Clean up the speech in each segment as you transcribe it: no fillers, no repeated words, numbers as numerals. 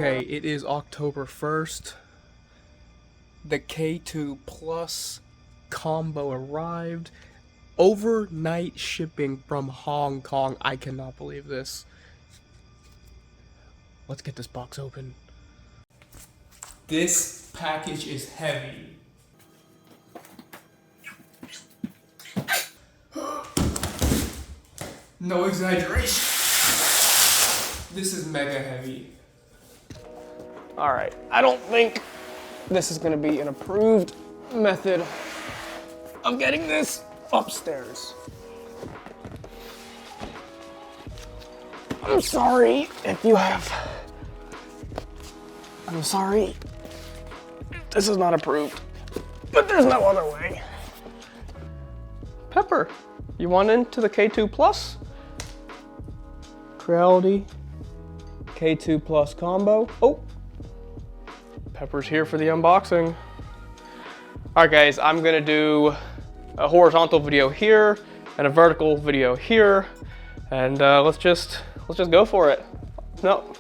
Okay, it is October 1st. The K2 Plus Combo arrived. Overnight shipping from Hong Kong. I cannot believe this. Let's get this box open. This package is heavy. No exaggeration. This is mega heavy. All right, I don't think this is gonna be an approved method of getting this upstairs. I'm sorry if you have. I'm sorry. This is not approved, but there's no other way. Pepper, you want into the K2 Plus? Creality K2 Plus Combo. Oh, Pepper's here for the unboxing. All right, guys, I'm gonna do a horizontal video here and a vertical video here, and let's just go for it. No.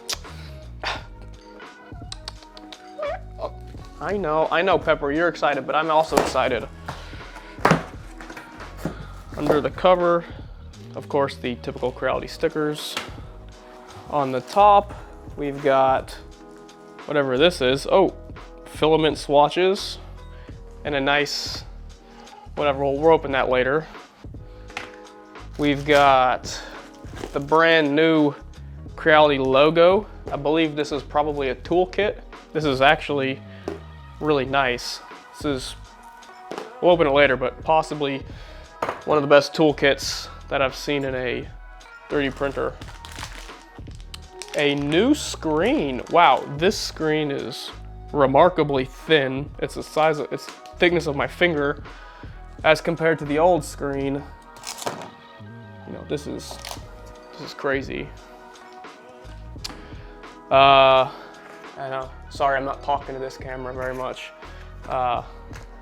I know, Pepper, you're excited, but I'm also excited. Under the cover, of course, the typical Creality stickers. On the top, we've got whatever this is. Oh, filament swatches and a nice, whatever, we'll open that later. We've got the brand new Creality logo. I believe this is probably a toolkit. This is actually really nice. This is, we'll open it later, but possibly one of the best toolkits that I've seen in a 3D printer. A new screen. Wow, this screen is remarkably thin. It's the size of, it's thickness of my finger as compared to the old screen. You know, this is crazy. I know, sorry, I'm not talking to this camera very much.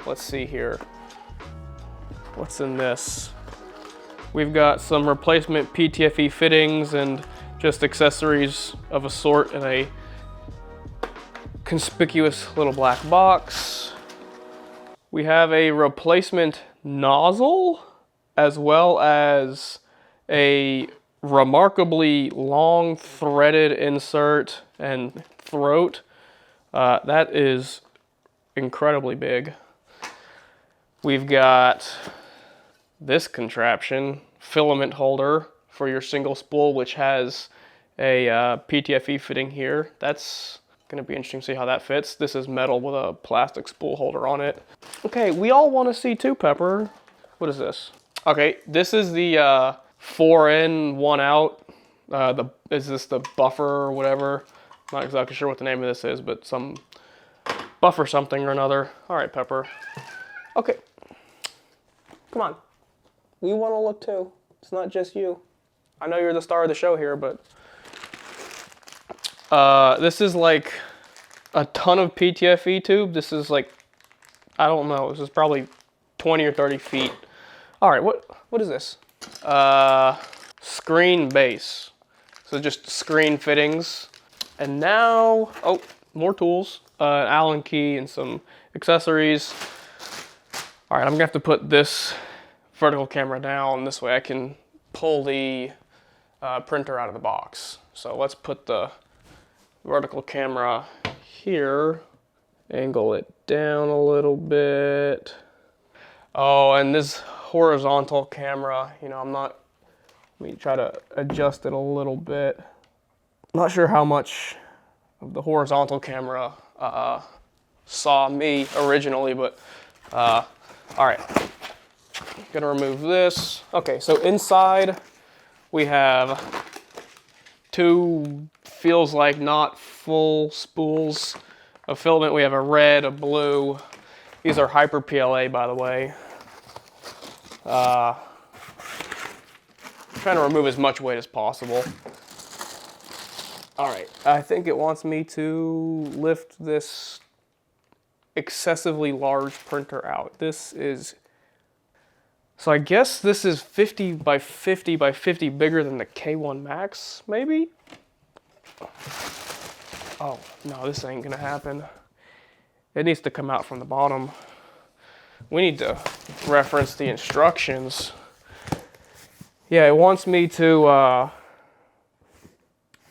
Let's see here. What's in this? We've got some replacement PTFE fittings and just accessories of a sort in a conspicuous little black box. We have a replacement nozzle as well as a remarkably long threaded insert and throat. That is incredibly big. We've got this contraption, filament holder for your single spool, which has a PTFE fitting here. That's gonna be interesting to see how that fits. This is metal with a plastic spool holder on it. Okay, we all wanna see too, Pepper. What is this? Okay, this is the 4 in, 1 out. Is this the buffer or whatever? Not exactly sure what the name of this is, but some buffer something or another. All right, Pepper. Okay, come on. We wanna look too. It's not just you. I know you're the star of the show here, but this is like a ton of PTFE tube. This is like, I don't know, this is probably 20 or 30 feet. All right, what is this? Screen base. So just screen fittings. And now, oh, more tools, Allen key and some accessories. All right, I'm gonna have to put this vertical camera down. This way I can pull the printer out of the box. So let's put the vertical camera here, angle it down a little bit. Oh, and this horizontal camera, you know, let me try to adjust it a little bit. I'm not sure how much of the horizontal camera saw me originally, but all right. Gonna remove this. Okay, so inside we have 2, feels like not full spools of filament. We have a red, a blue. These are Hyper PLA, by the way. I'm trying to remove as much weight as possible. All right, I think it wants me to lift this excessively large printer out. This is, so I guess this is 50 by 50 by 50 bigger than the K1 Max, maybe? Oh, no, this ain't gonna happen. It needs to come out from the bottom. We need to reference the instructions. Yeah, it wants me to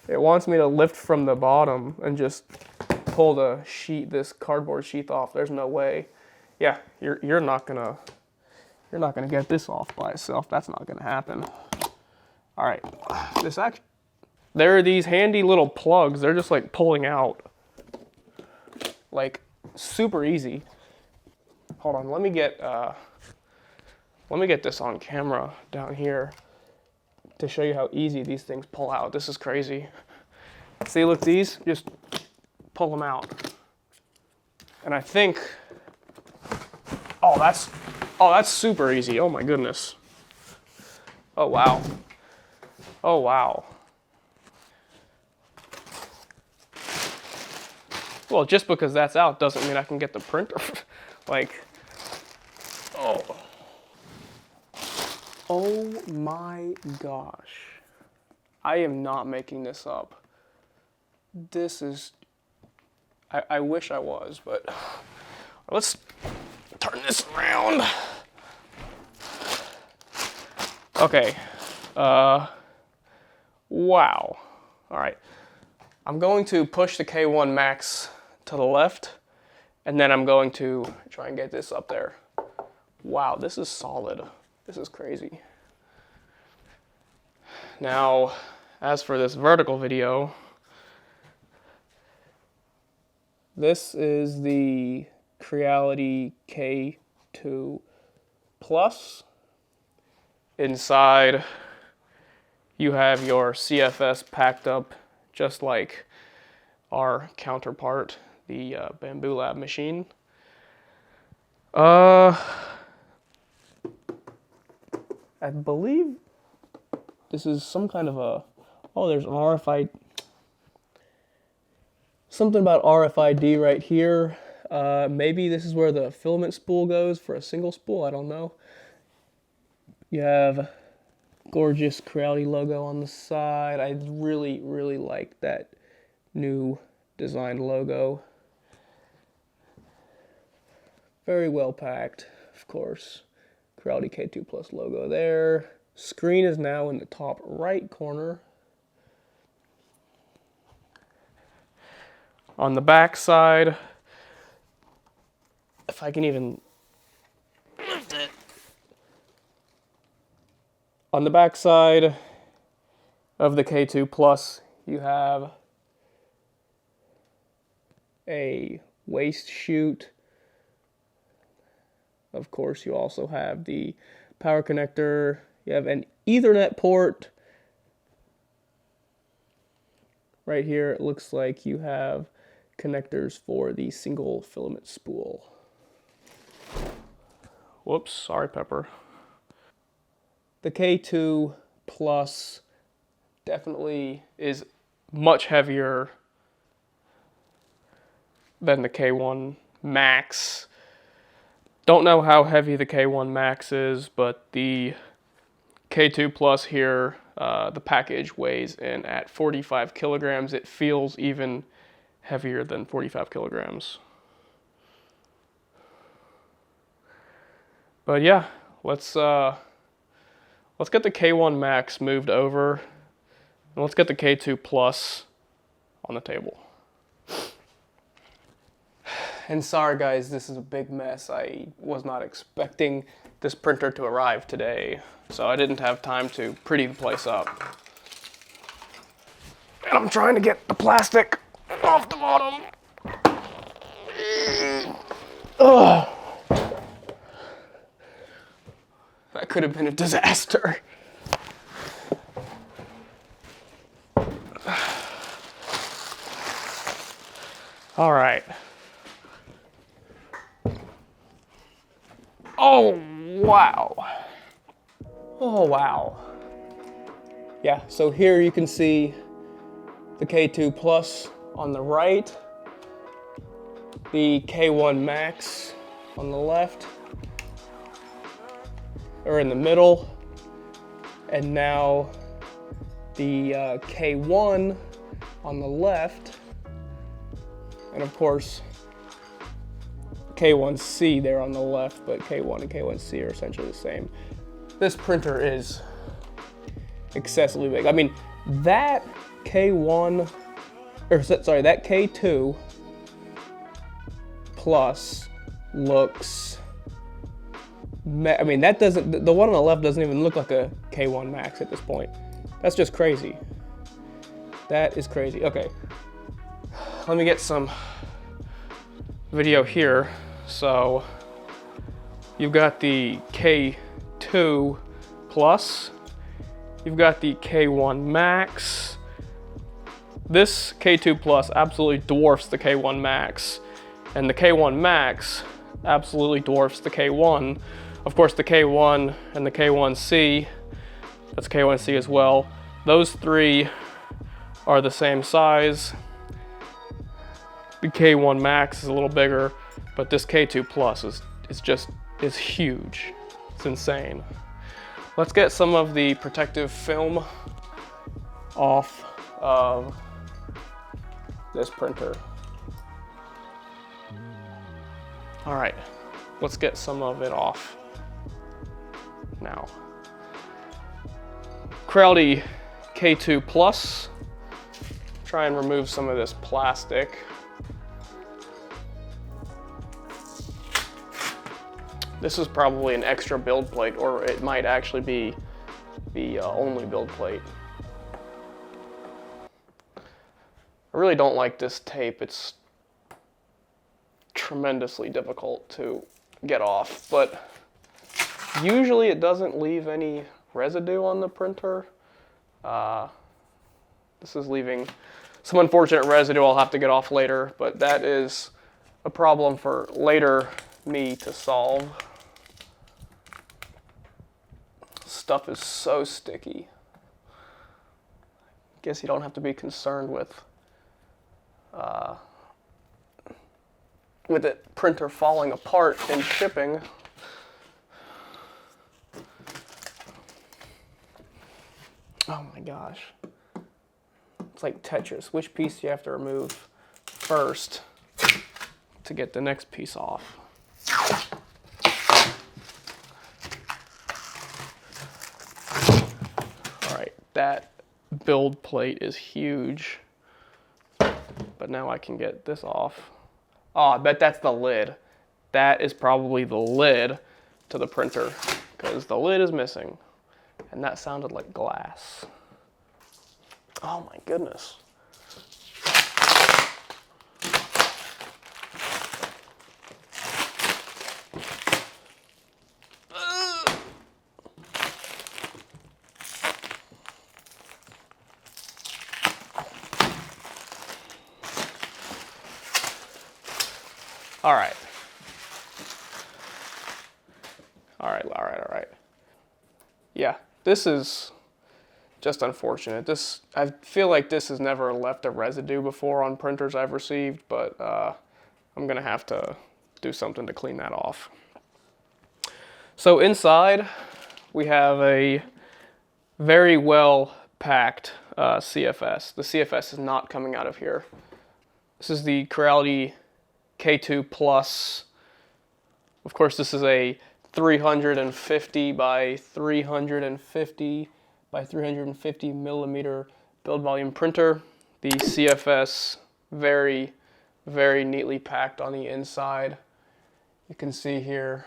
lift from the bottom and just pull the sheet, this cardboard sheath off. There's no way. Yeah, you're not gonna get this off by itself. That's not gonna happen. All right, there are these handy little plugs. They're just like pulling out, like super easy. Hold on, let me get this on camera down here to show you how easy these things pull out. This is crazy. See, look, these, just pull them out. And I think, oh, that's super easy. Oh my goodness. Oh wow. Oh wow. Well, just because that's out doesn't mean I can get the printer. Like, oh. Oh my gosh. I am not making this up. This is, I wish I was, but let's turn this around. Okay. Wow. All right. I'm going to push the K1 Max to the left, and then I'm going to try and get this up there. Wow, this is solid. This is crazy. Now, as for this vertical video, this is the Creality K2 Plus. Inside, you have your CFS packed up just like our counterpart, the Bambu Lab machine. I believe this is some kind of a, oh, there's an RFID, something about RFID right here. Maybe this is where the filament spool goes for a single spool, I don't know. You have gorgeous Creality logo on the side. I really, really like that new designed logo. Very well packed, of course. Creality K2 Plus logo there. Screen is now in the top right corner. On the back side, if I can even lift it. On the back side of the K2 Plus, you have a waste chute. Of course, you also have the power connector. You have an Ethernet port. Right here, it looks like you have connectors for the single filament spool. Whoops, sorry, Pepper. The K2 Plus definitely is much heavier than the K1 Max. Don't know how heavy the K1 Max is, but the K2 Plus here, the package weighs in at 45 kilograms. It feels even heavier than 45 kilograms. But yeah, let's get the K1 Max moved over, and let's get the K2 Plus on the table. And sorry guys, this is a big mess. I was not expecting this printer to arrive today, so I didn't have time to pretty the place up. And I'm trying to get the plastic off the bottom. Ugh. That could have been a disaster. All right. Oh, wow. Oh, wow. Yeah, so here you can see the K2 Plus on the right, the K1 Max on the left, or in the middle, and now the K1 on the left. And of course, K1C there on the left, but K1 and K1C are essentially the same. This printer is excessively big. I mean, that K1, or sorry, that K2 Plus looks, I mean, that doesn't, the one on the left doesn't even look like a K1 Max at this point. That's just crazy. That is crazy. Okay, let me get some video here. So you've got the K2 Plus, you've got the K1 Max. This K2 Plus absolutely dwarfs the K1 Max, and the K1 Max absolutely dwarfs the K1. Of course, the K1 and the K1C, that's K1C as well. Those three are the same size. The K1 Max is a little bigger, but this K2 Plus is huge. It's insane. Let's get some of the protective film off of this printer. All right, let's get some of it off now. Creality K2 Plus. Try and remove some of this plastic. This is probably an extra build plate, or it might actually be the only build plate. I really don't like this tape. It's tremendously difficult to get off, but usually it doesn't leave any residue on the printer. This is leaving some unfortunate residue I'll have to get off later, but that is a problem for later me to solve. Stuff is so sticky. Guess you don't have to be concerned with the printer falling apart in shipping. Oh my gosh. It's like Tetris. Which piece do you have to remove first to get the next piece off? All right, that build plate is huge, but now I can get this off. Oh, I bet that's the lid. That is probably the lid to the printer, because the lid is missing, and that sounded like glass. Oh my goodness. All right. Yeah, this is just unfortunate. I feel like this has never left a residue before on printers I've received, but I'm gonna have to do something to clean that off. So inside, we have a very well packed CFS. The CFS is not coming out of here. This is the Creality K2 Plus. Of course, this is a 350 by 350 by 350 millimeter build volume printer. The CFS very, very neatly packed on the inside. You can see here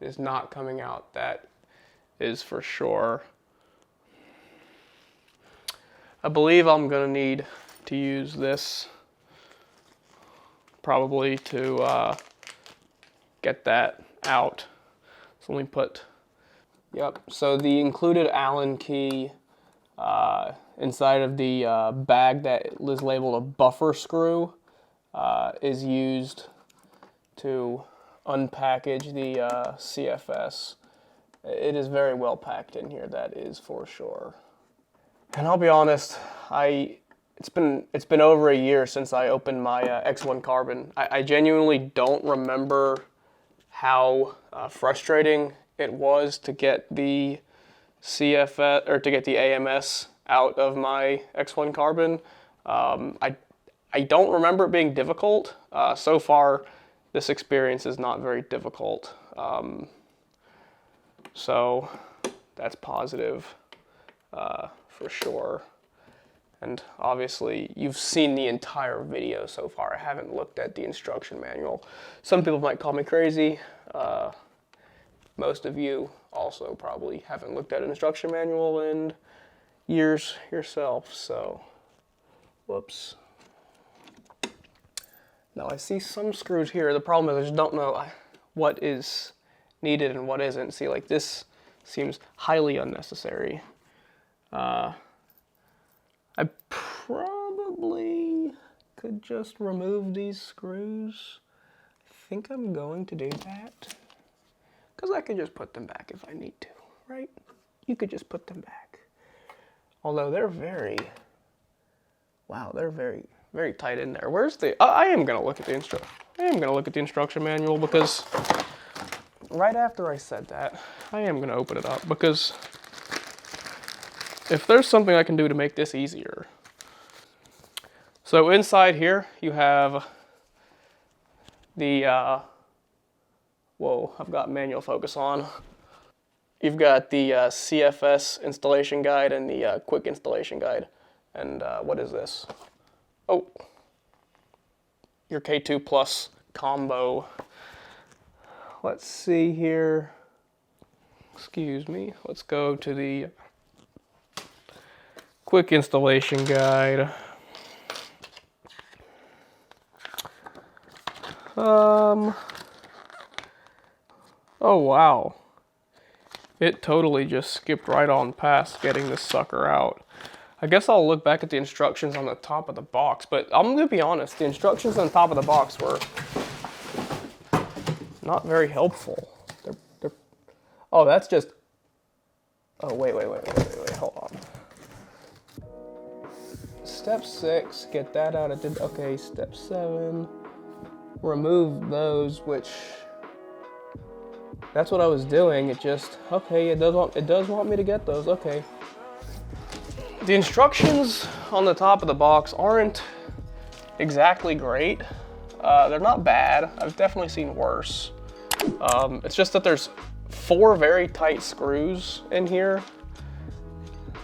is not coming out. That is for sure. I believe I'm gonna need to use this probably to get that out. So let me put, yep, so the included Allen key inside of the bag that is labeled a buffer screw is used to unpackage the CFS. It is very well packed in here, that is for sure. And I'll be honest, it's been over a year since I opened my X1 Carbon. I genuinely don't remember how frustrating it was to get the CFS or to get the AMS out of my X1 Carbon. I I don't remember it being difficult. So far, this experience is not very difficult. So that's positive for sure. And obviously, you've seen the entire video so far. I haven't looked at the instruction manual. Some people might call me crazy. Most of you also probably haven't looked at an instruction manual in years yourself, so whoops. Now I see some screws here. The problem is I just don't know what is needed and what isn't. See, like this seems highly unnecessary. I probably could just remove these screws. I think I'm going to do that. Because I could just put them back if I need to, right? You could just put them back. Although they're very, wow, they're very, very tight in there. Where's the, I am gonna look at the instruction manual, because right after I said that, I am gonna open it up, because if there's something I can do to make this easier. So inside here, you have the, whoa, I've got manual focus on. You've got the CFS installation guide and the quick installation guide. And what is this? Oh, your K2 Plus Combo. Let's see here. Excuse me. Let's go to the quick installation guide. Oh wow. It totally just skipped right on past getting this sucker out. I guess I'll look back at the instructions on the top of the box, but I'm gonna be honest, the instructions on the top of the box were not very helpful. Oh, that's just, oh, wait, hold on. Step 6, get that out of, okay, step 7, remove those, which, that's what I was doing. It just, okay, it does want me to get those, okay. The instructions on the top of the box aren't exactly great. They're not bad. I've definitely seen worse. It's just that there's 4 very tight screws in here.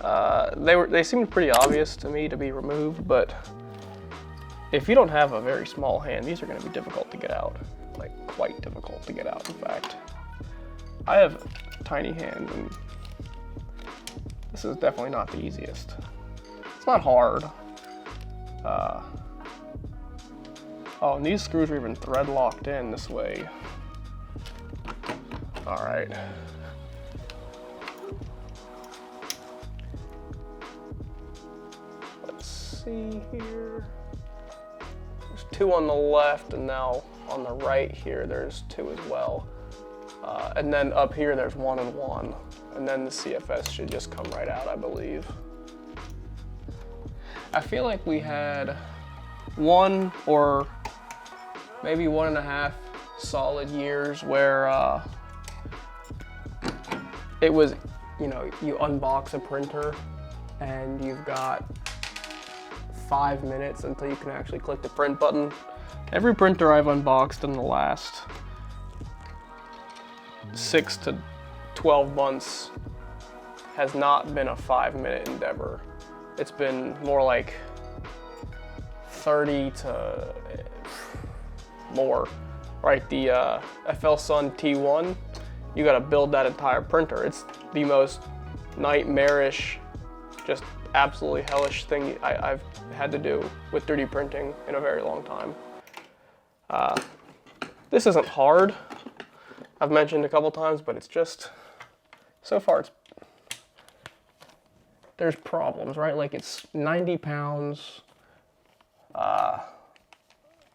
They seemed pretty obvious to me to be removed, but if you don't have a very small hand, these are going to be difficult to get out. Like, quite difficult to get out, in fact. I have tiny hands, and this is definitely not the easiest. It's not hard. Oh, and these screws are even thread locked in this way. All right. Let's see here. There's 2 on the left, and now on the right here, there's 2 as well. And then up here, there's 1 and 1. And then the CFS should just come right out, I believe. I feel like we had 1 or maybe 1.5 solid years where it was, you know, you unbox a printer and you've got 5 minutes until you can actually click the print button. Every printer I've unboxed in the last 6 to 12 months has not been a 5-minute endeavor. It's been more like 30 to more, right? The FL Sun T1, you gotta build that entire printer. It's the most nightmarish, just absolutely hellish thing I've had to do with 3D printing in a very long time. This isn't hard. I've mentioned a couple times, but it's just, so far there's problems, right? Like, it's 90 pounds.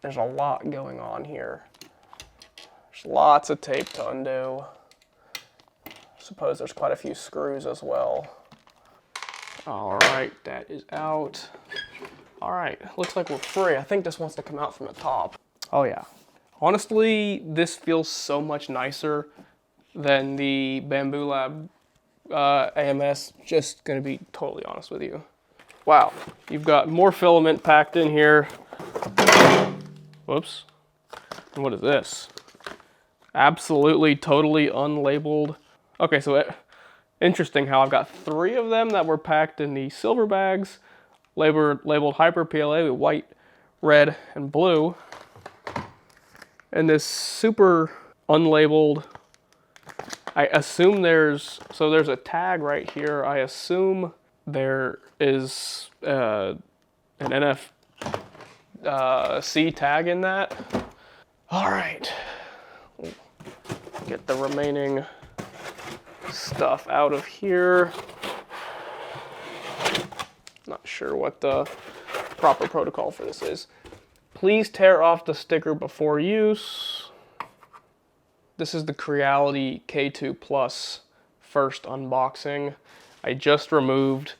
There's a lot going on here. There's lots of tape to undo. I suppose there's quite a few screws as well. All right, that is out. All right, looks like we're free. I think this wants to come out from the top. Oh yeah. Honestly, this feels so much nicer than the Bambu Lab AMS, just gonna be totally honest with you. Wow, you've got more filament packed in here. Whoops. And what is this? Absolutely, totally unlabeled. Okay, so interesting how I've got 3 of them that were packed in the silver bags, labeled Hyper PLA with white, red, and blue. And this super unlabeled, I assume there's a tag right here. I assume there is an NFC tag in that. All right, get the remaining stuff out of here. Not sure what the proper protocol for this is. Please tear off the sticker before use. This is the Creality K2 Plus first unboxing. I just removed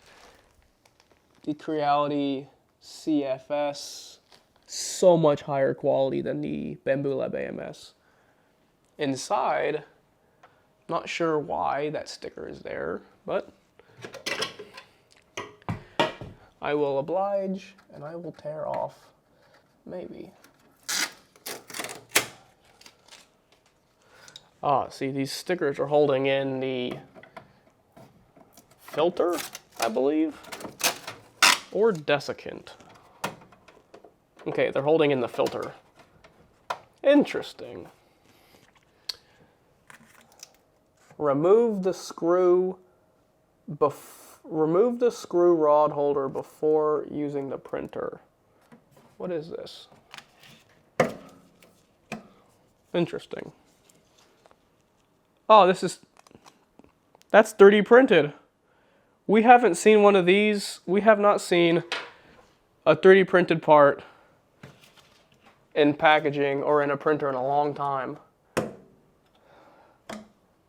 the Creality CFS. So much higher quality than the Bambu Labs AMS. Inside, not sure why that sticker is there, but I will oblige and I will tear off, maybe. Ah, see, these stickers are holding in the filter, I believe, or desiccant. Okay, they're holding in the filter. Interesting. Remove the screw rod holder before using the printer. What is this? Interesting. Oh, that's 3D printed. We haven't seen one of these. We have not seen a 3D printed part in packaging or in a printer in a long time.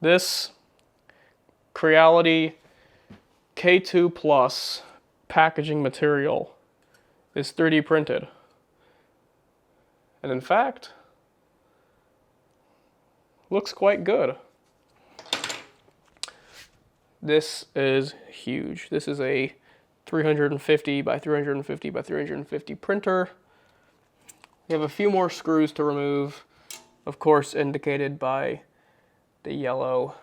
This Creality K2 Plus packaging material is 3D printed. And in fact, looks quite good. This is huge. This is a 350 by 350 by 350 printer. We have a few more screws to remove, of course indicated by the yellow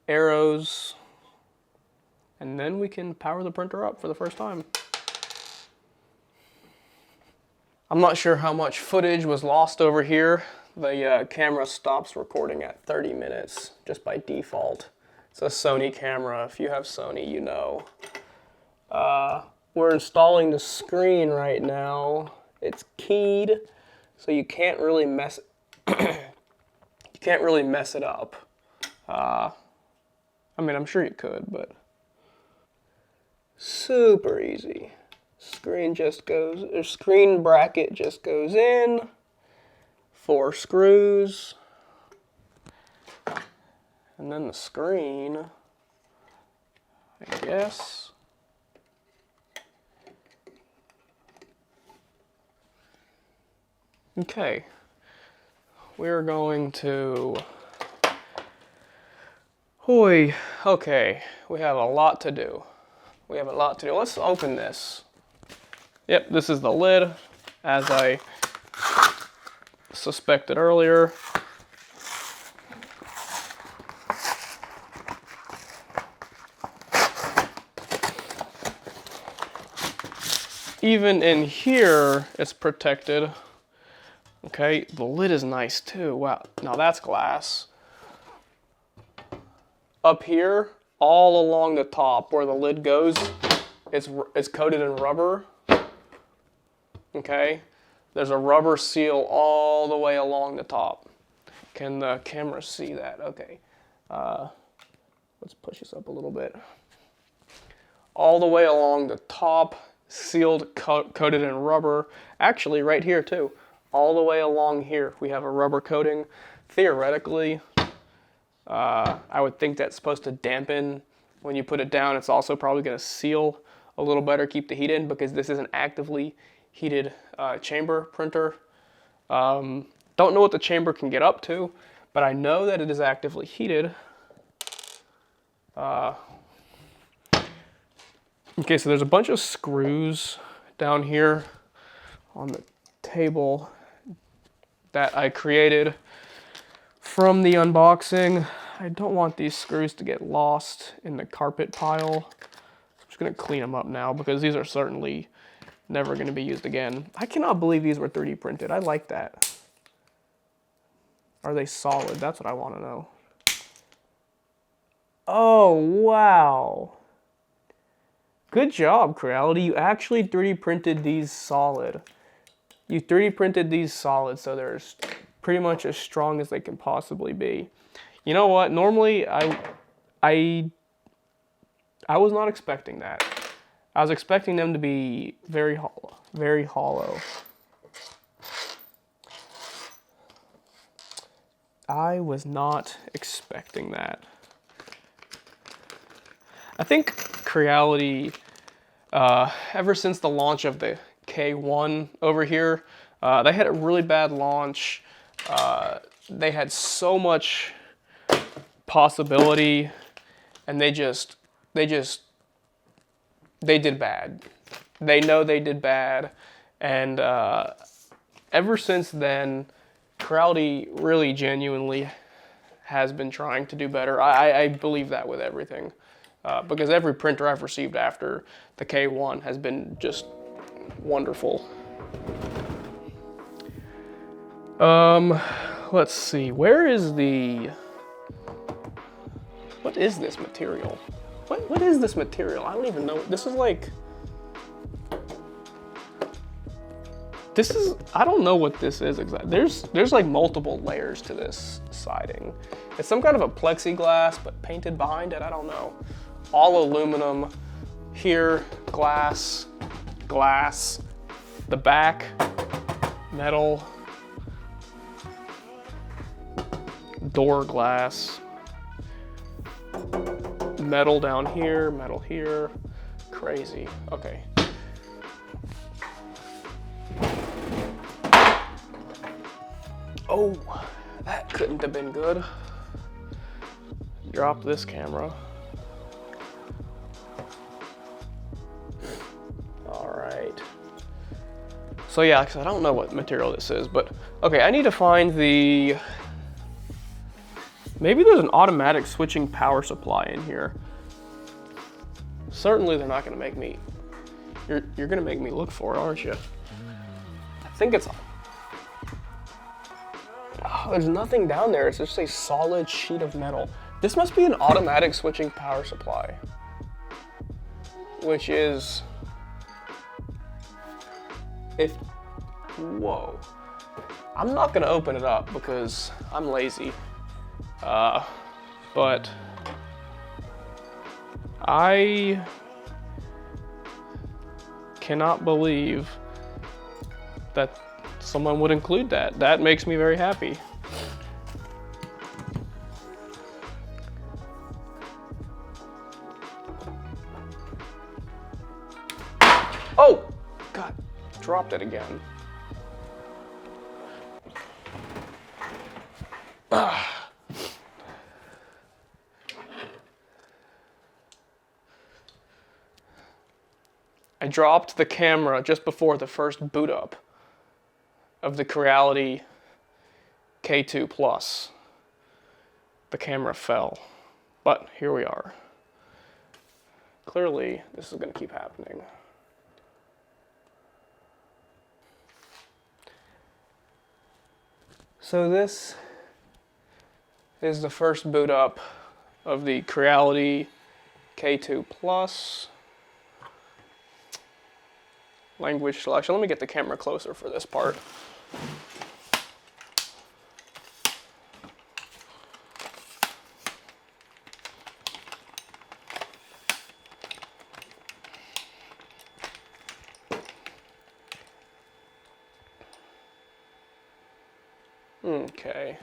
arrows. And then we can power the printer up for the first time. I'm not sure how much footage was lost over here. The camera stops recording at 30 minutes just by default. It's a Sony camera. If you have Sony, you know. We're installing the screen right now. It's keyed, so you can't really mess it up. I mean, I'm sure you could, but super easy. Screen bracket just goes in. 4 screws. And then the screen, I guess. Okay. We're going to... Okay, we have a lot to do. Let's open this. Yep, this is the lid, as I suspected earlier. Even in here, it's protected. Okay, the lid is nice too. Wow, now that's glass. Up here, all along the top where the lid goes, it's coated in rubber. Okay, there's a rubber seal all the way along the top. Can the camera see that? Okay, let's push this up a little bit. All the way along the top, sealed, coated in rubber. Actually, right here too. All the way along here, we have a rubber coating. Theoretically, I would think that's supposed to dampen when you put it down. It's also probably going to seal a little better, keep the heat in, because this is an actively heated chamber printer. Don't know what the chamber can get up to, but I know that it is actively heated. Okay, so there's a bunch of screws down here on the table that I created from the unboxing. I don't want these screws to get lost in the carpet pile. I'm just gonna clean them up now because these are certainly never gonna be used again. I cannot believe these were 3D printed. I like that. Are they solid? That's what I wanna know. Oh, wow. Good job, Creality. You actually 3D printed these solid. You 3D printed these solid, so they're pretty much as strong as they can possibly be. You know what? Normally, I was not expecting that. I was expecting them to be very hollow, very hollow. I was not expecting that. I think Creality, ever since the launch of the K1 over here, they had a really bad launch. They had so much possibility, and they did bad. They know they did bad, and ever since then, Creality really genuinely has been trying to do better. I believe that with everything. Because every printer I've received after the K1 has been just wonderful. Let's see, what is this material? What is this material? I don't even know. I don't know what this is exactly. There's like multiple layers to this siding. It's some kind of a plexiglass, but painted behind it, I don't know. All aluminum, here, glass, the back, metal, door glass, metal down here, metal here, crazy, okay. Oh, that couldn't have been good. Drop this camera. So yeah, because I don't know what material this is, but okay, I need to find maybe there's an automatic switching power supply in here. Certainly they're not gonna make me, you're gonna make me look for it, aren't you? I think it's, oh, there's nothing down there, it's just a solid sheet of metal. This must be an automatic switching power supply, which is, whoa. I'm not gonna open it up because I'm lazy. But I cannot believe that someone would include that. That makes me very happy. Oh, God, dropped it again. I dropped the camera just before the first boot up of the Creality K2 Plus. The camera fell, but here we are. Clearly, this is going to keep happening. So this is the first boot up of the Creality K2 Plus. Language selection. Let me get the camera closer for this part. Okay.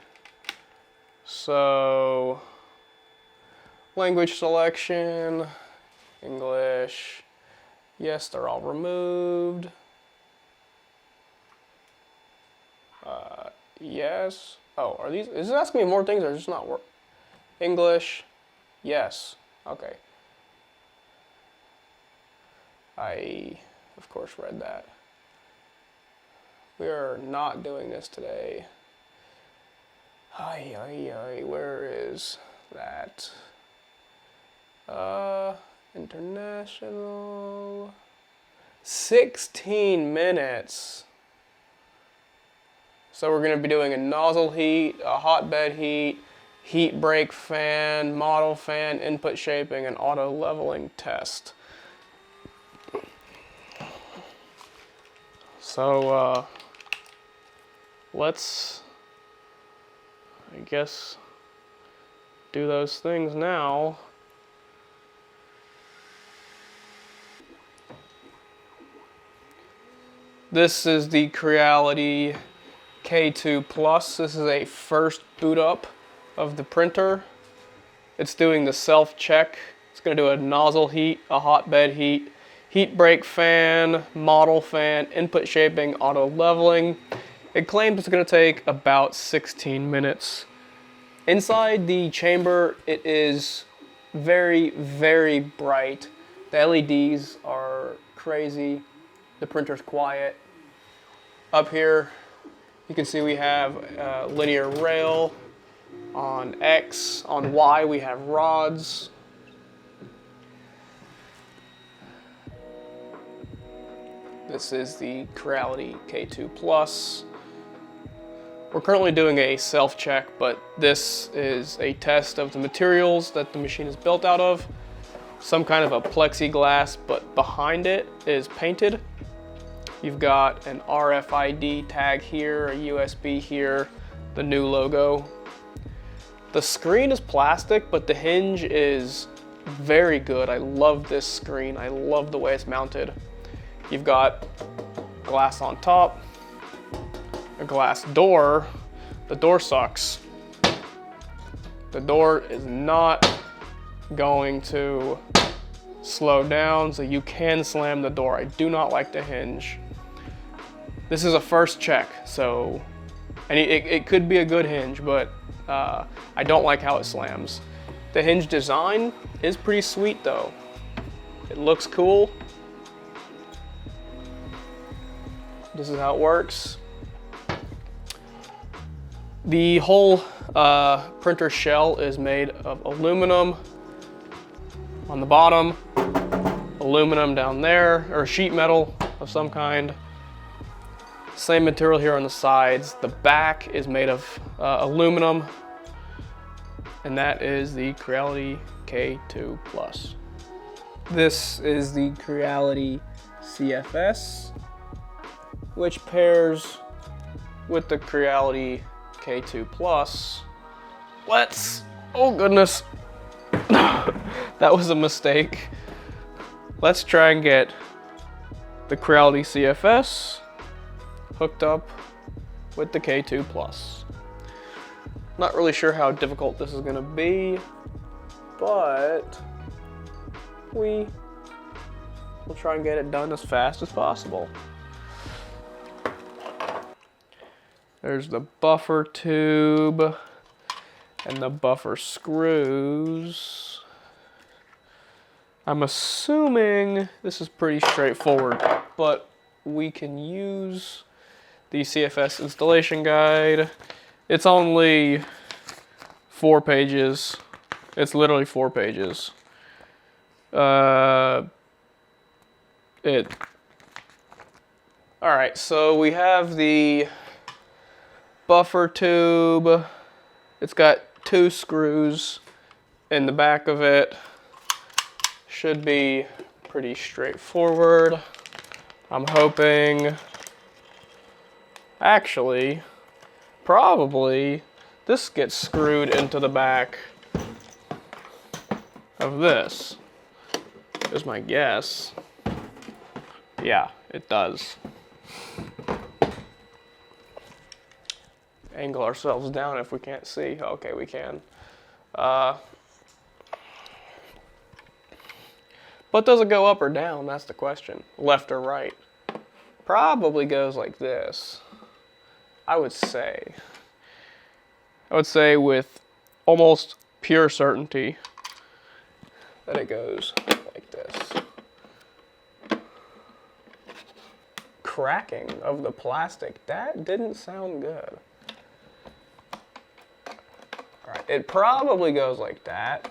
So, language selection, English. Yes, they're all removed. Yes. Oh, are these, is it asking me more things or just not work? English. Yes. Okay. I, of course, read that. We are not doing this today. Where is that? International. 16 minutes. So we're going to be doing a nozzle heat, a hotbed heat, heat break fan, model fan, input shaping, and auto leveling test. So let's, I guess, do those things now. This is the Creality K2 Plus. This is a first boot up of the printer. It's doing the self-check. It's going to do a nozzle heat, a hotbed heat, heat break fan, model fan, input shaping, auto leveling. It claims it's going to take about 16 minutes. Inside the chamber, it is very, very bright. The LEDs are crazy. The printer's quiet. Up here, you can see we have a linear rail. On X, on Y, we have rods. This is the Creality K2 Plus. We're currently doing a self-check, but this is a test of the materials that the machine is built out of. Some kind of a plexiglass, but behind it is painted. You've got an RFID tag here, a USB here, the new logo. The screen is plastic, but the hinge is very good. I love this screen. I love the way it's mounted. You've got glass on top, a glass door. The door sucks. The door is not going to slow down, so you can slam the door. I do not like the hinge. This is a first check, so and it could be a good hinge, but I don't like how it slams. The hinge design is pretty sweet though. It looks cool. This is how it works. The whole printer shell is made of aluminum on the bottom, aluminum down there, or sheet metal of some kind. Same material here on the sides. The back is made of aluminum, and that is the Creality K2 Plus. This is the Creality CFS, which pairs with the Creality K2 Plus. Oh goodness, that was a mistake. Let's try and get the Creality CFS hooked up with the K2 Plus. Not really sure how difficult this is gonna be, but we will try and get it done as fast as possible. There's the buffer tube and the buffer screws. I'm assuming this is pretty straightforward, but we can use the CFS installation guide. It's only 4 pages. It's literally 4 pages. All right, so we have the buffer tube. It's got 2 screws in the back of it. Should be pretty straightforward. I'm hoping, actually, probably this gets screwed into the back of this, is my guess. Yeah, it does. Angle ourselves down if we can't see. Okay, we can. But does it go up or down? That's the question. Left or right? Probably goes like this. I would say with almost pure certainty that it goes like this. cracking of the plastic. That didn't sound good. All right, it probably goes like that.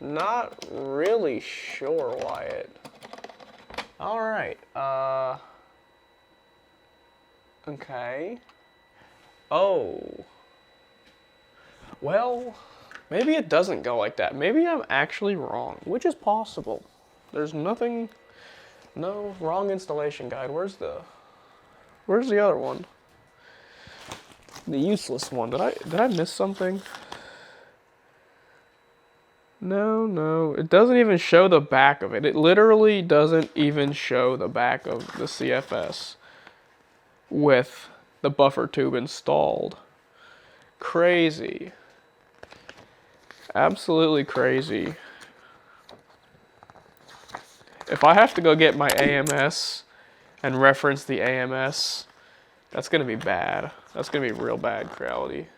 Not really sure why it. All right, okay. Oh. Well, maybe it doesn't go like that. Maybe I'm actually wrong, which is possible. There's nothing, no, wrong installation guide. Where's the other one? The useless one. Did I miss something? No, it doesn't even show the back of it. It literally doesn't even show the back of the CFS with the buffer tube installed. Crazy. Absolutely crazy. If I have to go get my AMS and reference the AMS, that's gonna be bad. That's gonna be real bad, Creality.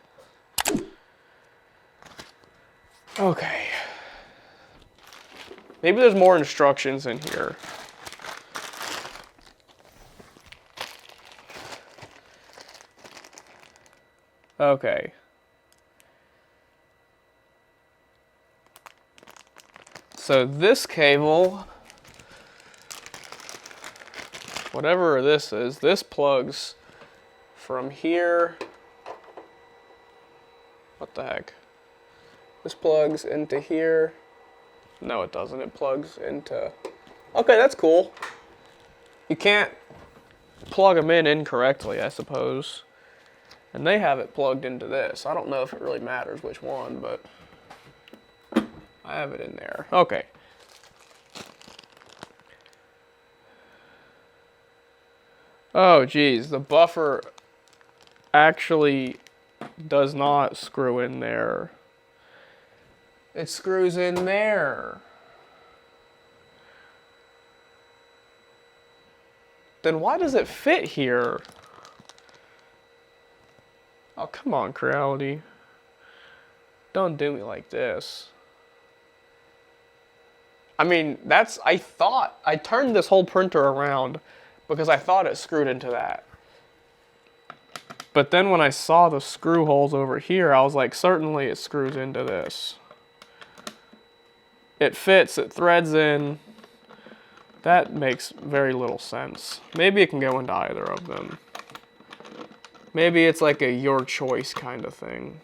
Okay. Maybe there's more instructions in here. Okay. So this cable, whatever this is, this plugs from here. What the heck? This plugs into here. No, it doesn't. It plugs into... Okay, that's cool. You can't plug them in incorrectly, I suppose. And they have it plugged into this. I don't know if it really matters which one, but I have it in there. Okay. Oh, geez. The buffer actually does not screw in there. It screws in there. Then why does it fit here? Oh, come on, Creality. Don't do me like this. I mean, I turned this whole printer around because I thought it screwed into that. But then when I saw the screw holes over here, I was like, certainly it screws into this. It fits, it threads in. That makes very little sense. Maybe it can go into either of them. Maybe it's like a your choice kind of thing.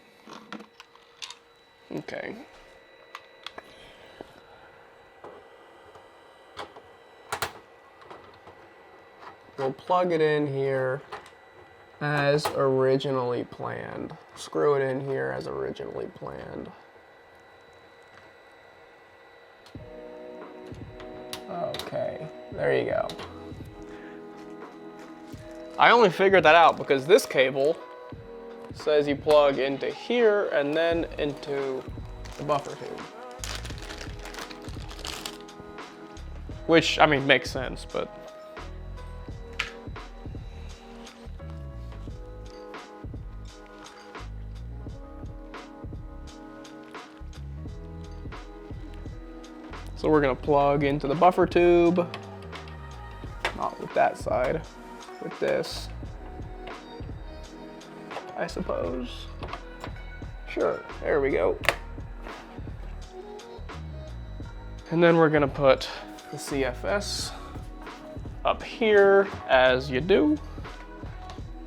Okay. We'll plug it in here as originally planned. Screw it in here as originally planned. Okay, there you go. I only figured that out because this cable says you plug into here and then into the buffer tube. Which, I mean, makes sense, but... So we're gonna plug into the buffer tube, not with that side, with this, I suppose. Sure, there we go. And then we're gonna put the CFS up here, as you do.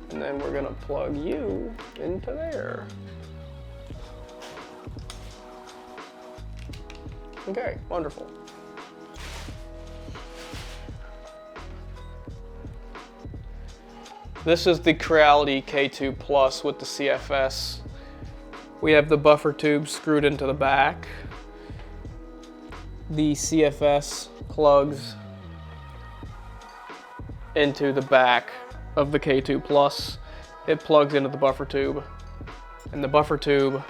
And then we're gonna plug you into there. Okay, wonderful. This is the Creality K2 Plus with the CFS. We have the buffer tube screwed into the back. The CFS plugs into the back of the K2 Plus. It plugs into the buffer tube, and the buffer tube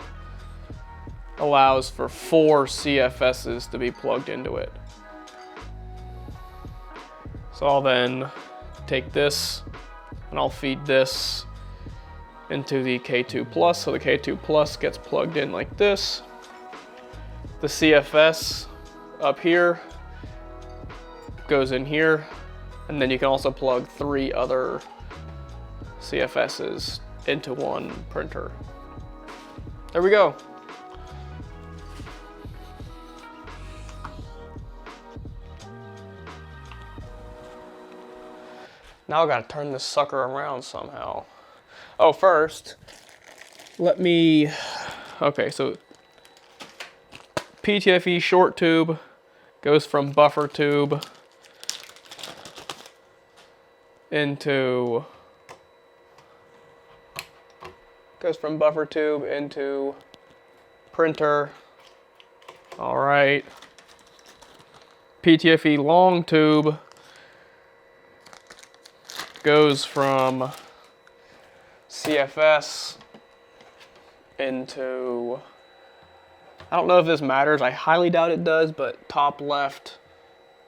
allows for 4 CFSs to be plugged into it. So I'll then take this and I'll feed this into the K2 Plus, so the K2 Plus gets plugged in like this. The CFS up here goes in here, And then you can also plug 3 other CFSs into one printer. There we go. Now I gotta turn this sucker around somehow. Oh, first, let me, okay, so PTFE short tube goes from buffer tube into, printer. All right. PTFE long tube goes from CFS into, I don't know if this matters, I highly doubt it does, but top left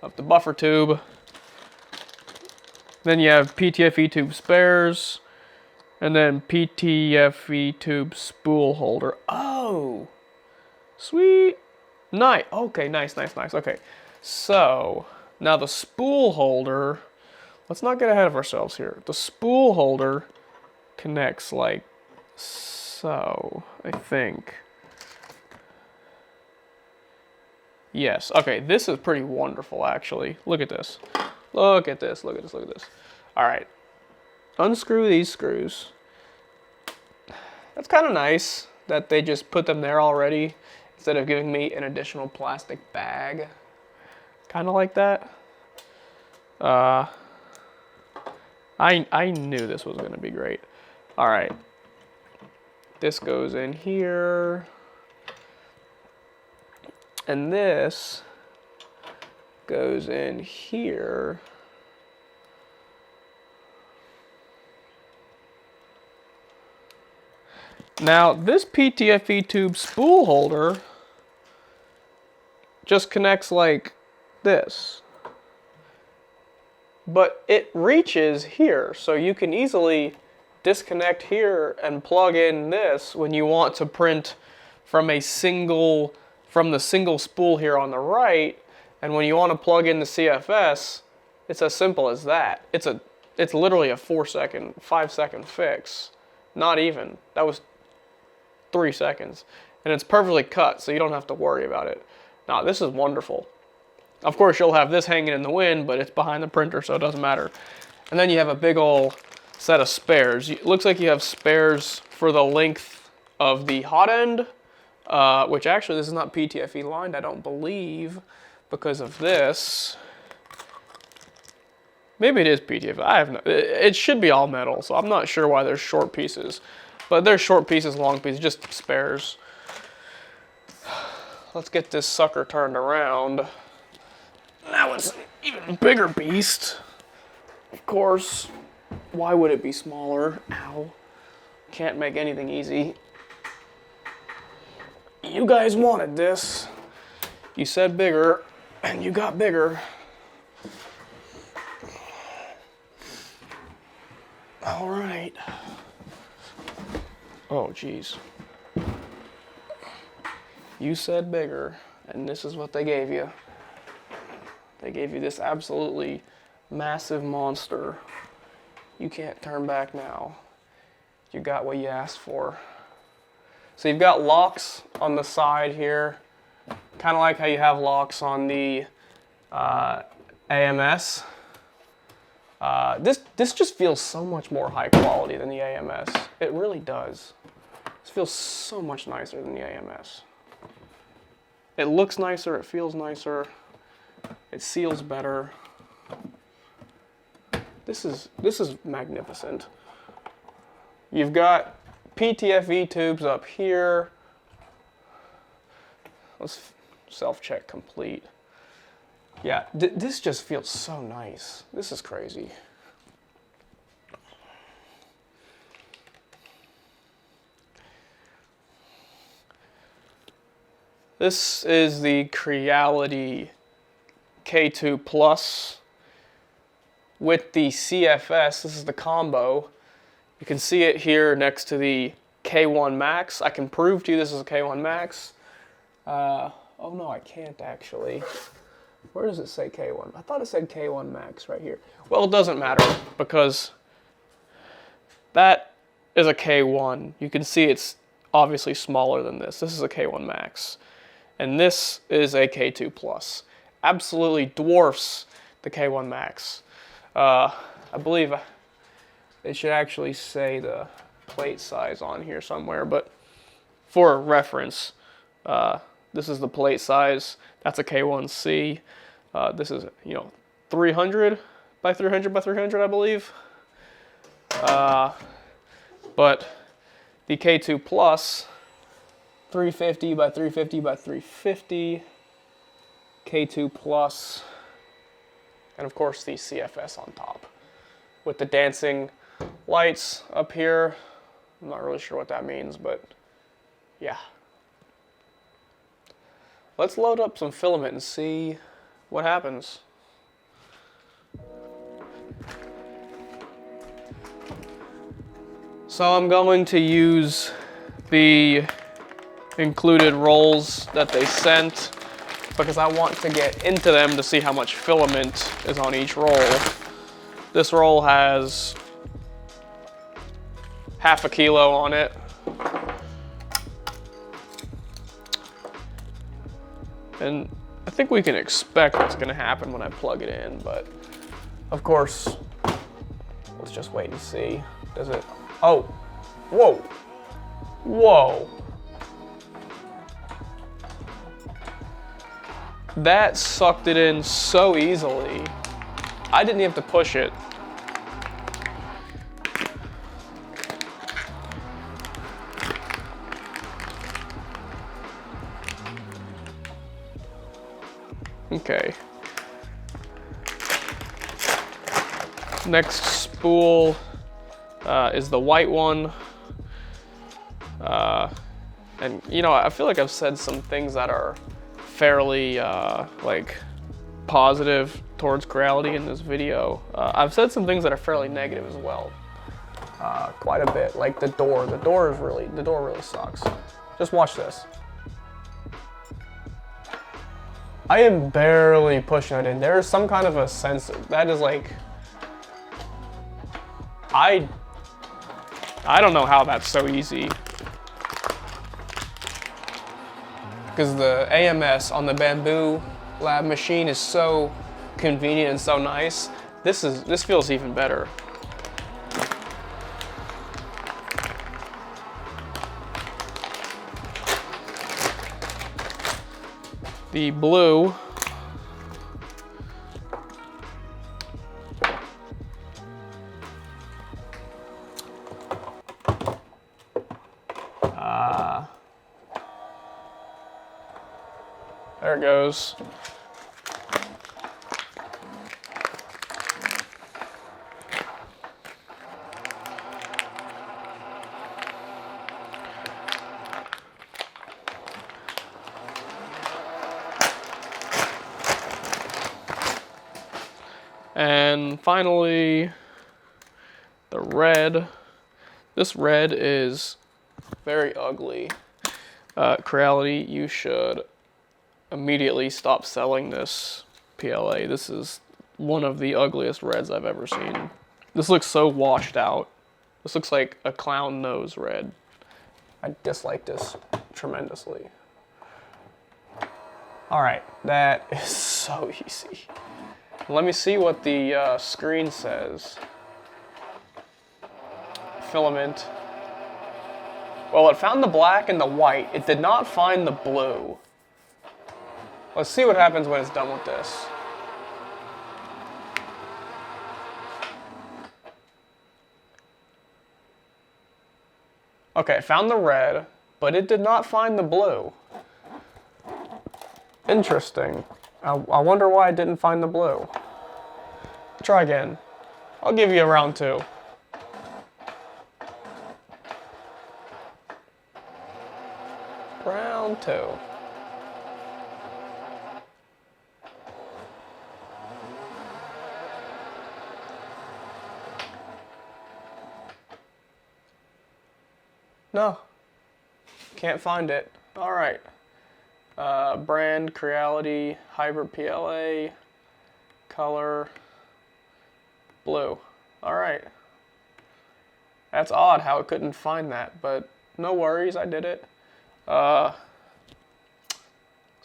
of the buffer tube. Then you have PTFE tube spares, and then PTFE tube spool holder. Oh, sweet. Nice. Okay, nice. Okay, so now the spool holder, let's not get ahead of ourselves here. The spool holder connects like so, I think. Yes, okay, this is pretty wonderful actually. Look at this. Look at this. All right, unscrew these screws. That's kind of nice that they just put them there already instead of giving me an additional plastic bag. Kind of like that. I knew this was gonna be great. All right, this goes in here, and this goes in here. Now, this PTFE tube spool holder just connects like this, but it reaches here, so you can easily disconnect here and plug in this when you want to print from the single spool here on the right, and when you want to plug in the CFS, it's as simple as that. It's literally a 5-second fix. Not even. That was 3 seconds. And it's perfectly cut, so you don't have to worry about it. Now, this is wonderful. Of course, you'll have this hanging in the wind, but it's behind the printer, so it doesn't matter. And then you have a big ol' set of spares. It looks like you have spares for the length of the hot end, which actually this is not PTFE lined, I don't believe, because of this. Maybe it is PTFE. It should be all metal, so I'm not sure why there's short pieces. But there's short pieces, long pieces, just spares. Let's get this sucker turned around. Now it's an even bigger beast. Of course, why would it be smaller? Ow. Can't make anything easy. You guys wanted this. You said bigger, and you got bigger. All right. Oh, geez. You said bigger, and this is what they gave you. They gave you this absolutely massive monster. You can't turn back now. You got what you asked for. So you've got locks on the side here, kind of like how you have locks on the AMS. This just feels so much more high quality than the AMS. It really does. This feels so much nicer than the AMS. It looks nicer, it feels nicer, it seals better. This is magnificent. You've got PTFE tubes up here. Let's self-check complete. Yeah, this just feels so nice. This is crazy. This is the Creality K2 Plus with the CFS. This is the combo. You can see it here next to the K1 Max. I can prove to you this is a K1 Max. Oh no, I can't actually. Where does it say K1? I thought it said K1 max right here. Well, it doesn't matter because that is a K1. You can see it's obviously smaller than this. This is a K1 max. And this is a K2 Plus. Absolutely dwarfs the K1 max. I believe it should actually say the plate size on here somewhere, but for reference, this is the plate size. That's a K1C. This is, 300 by 300 by 300, I believe. But the K2 Plus, 350 by 350 by 350, K2 Plus, and of course the CFS on top with the dancing lights up here. I'm not really sure what that means, but yeah. Let's load up some filament and see what happens. So I'm going to use the included rolls that they sent because I want to get into them to see how much filament is on each roll. This roll has half a kilo on it. And I think we can expect what's gonna happen when I plug it in, but of course, let's just wait and see. Does it? Oh, whoa, whoa. That sucked it in so easily. I didn't even have to push it. Okay. Next spool is the white one. And I feel like I've said some things that are fairly like positive towards Creality in this video. I've said some things that are fairly negative as well. Quite a bit, like the door. The door really sucks. Just watch this. I am barely pushing it in. There is some kind of a sensor. That is like, I don't know how that's so easy. Because the AMS on the Bambu Lab machine is so convenient and so nice. This feels even better. The blue there it goes. And finally, the red. This red is very ugly. Creality, you should immediately stop selling this PLA. This is one of the ugliest reds I've ever seen. This looks so washed out. This looks like a clown nose red. I dislike this tremendously. All right, that is so easy. Let me see what the screen says. Filament. Well, it found the black and the white. It did not find the blue. Let's see what happens when it's done with this. Okay, it found the red, but it did not find the blue. Interesting. I wonder why it didn't find the blue. Try again. I'll give you a round two. Round two. No. Can't find it. All right. Brand, Creality, Hybrid PLA, color, blue. All right. That's odd how it couldn't find that, but no worries, I did it.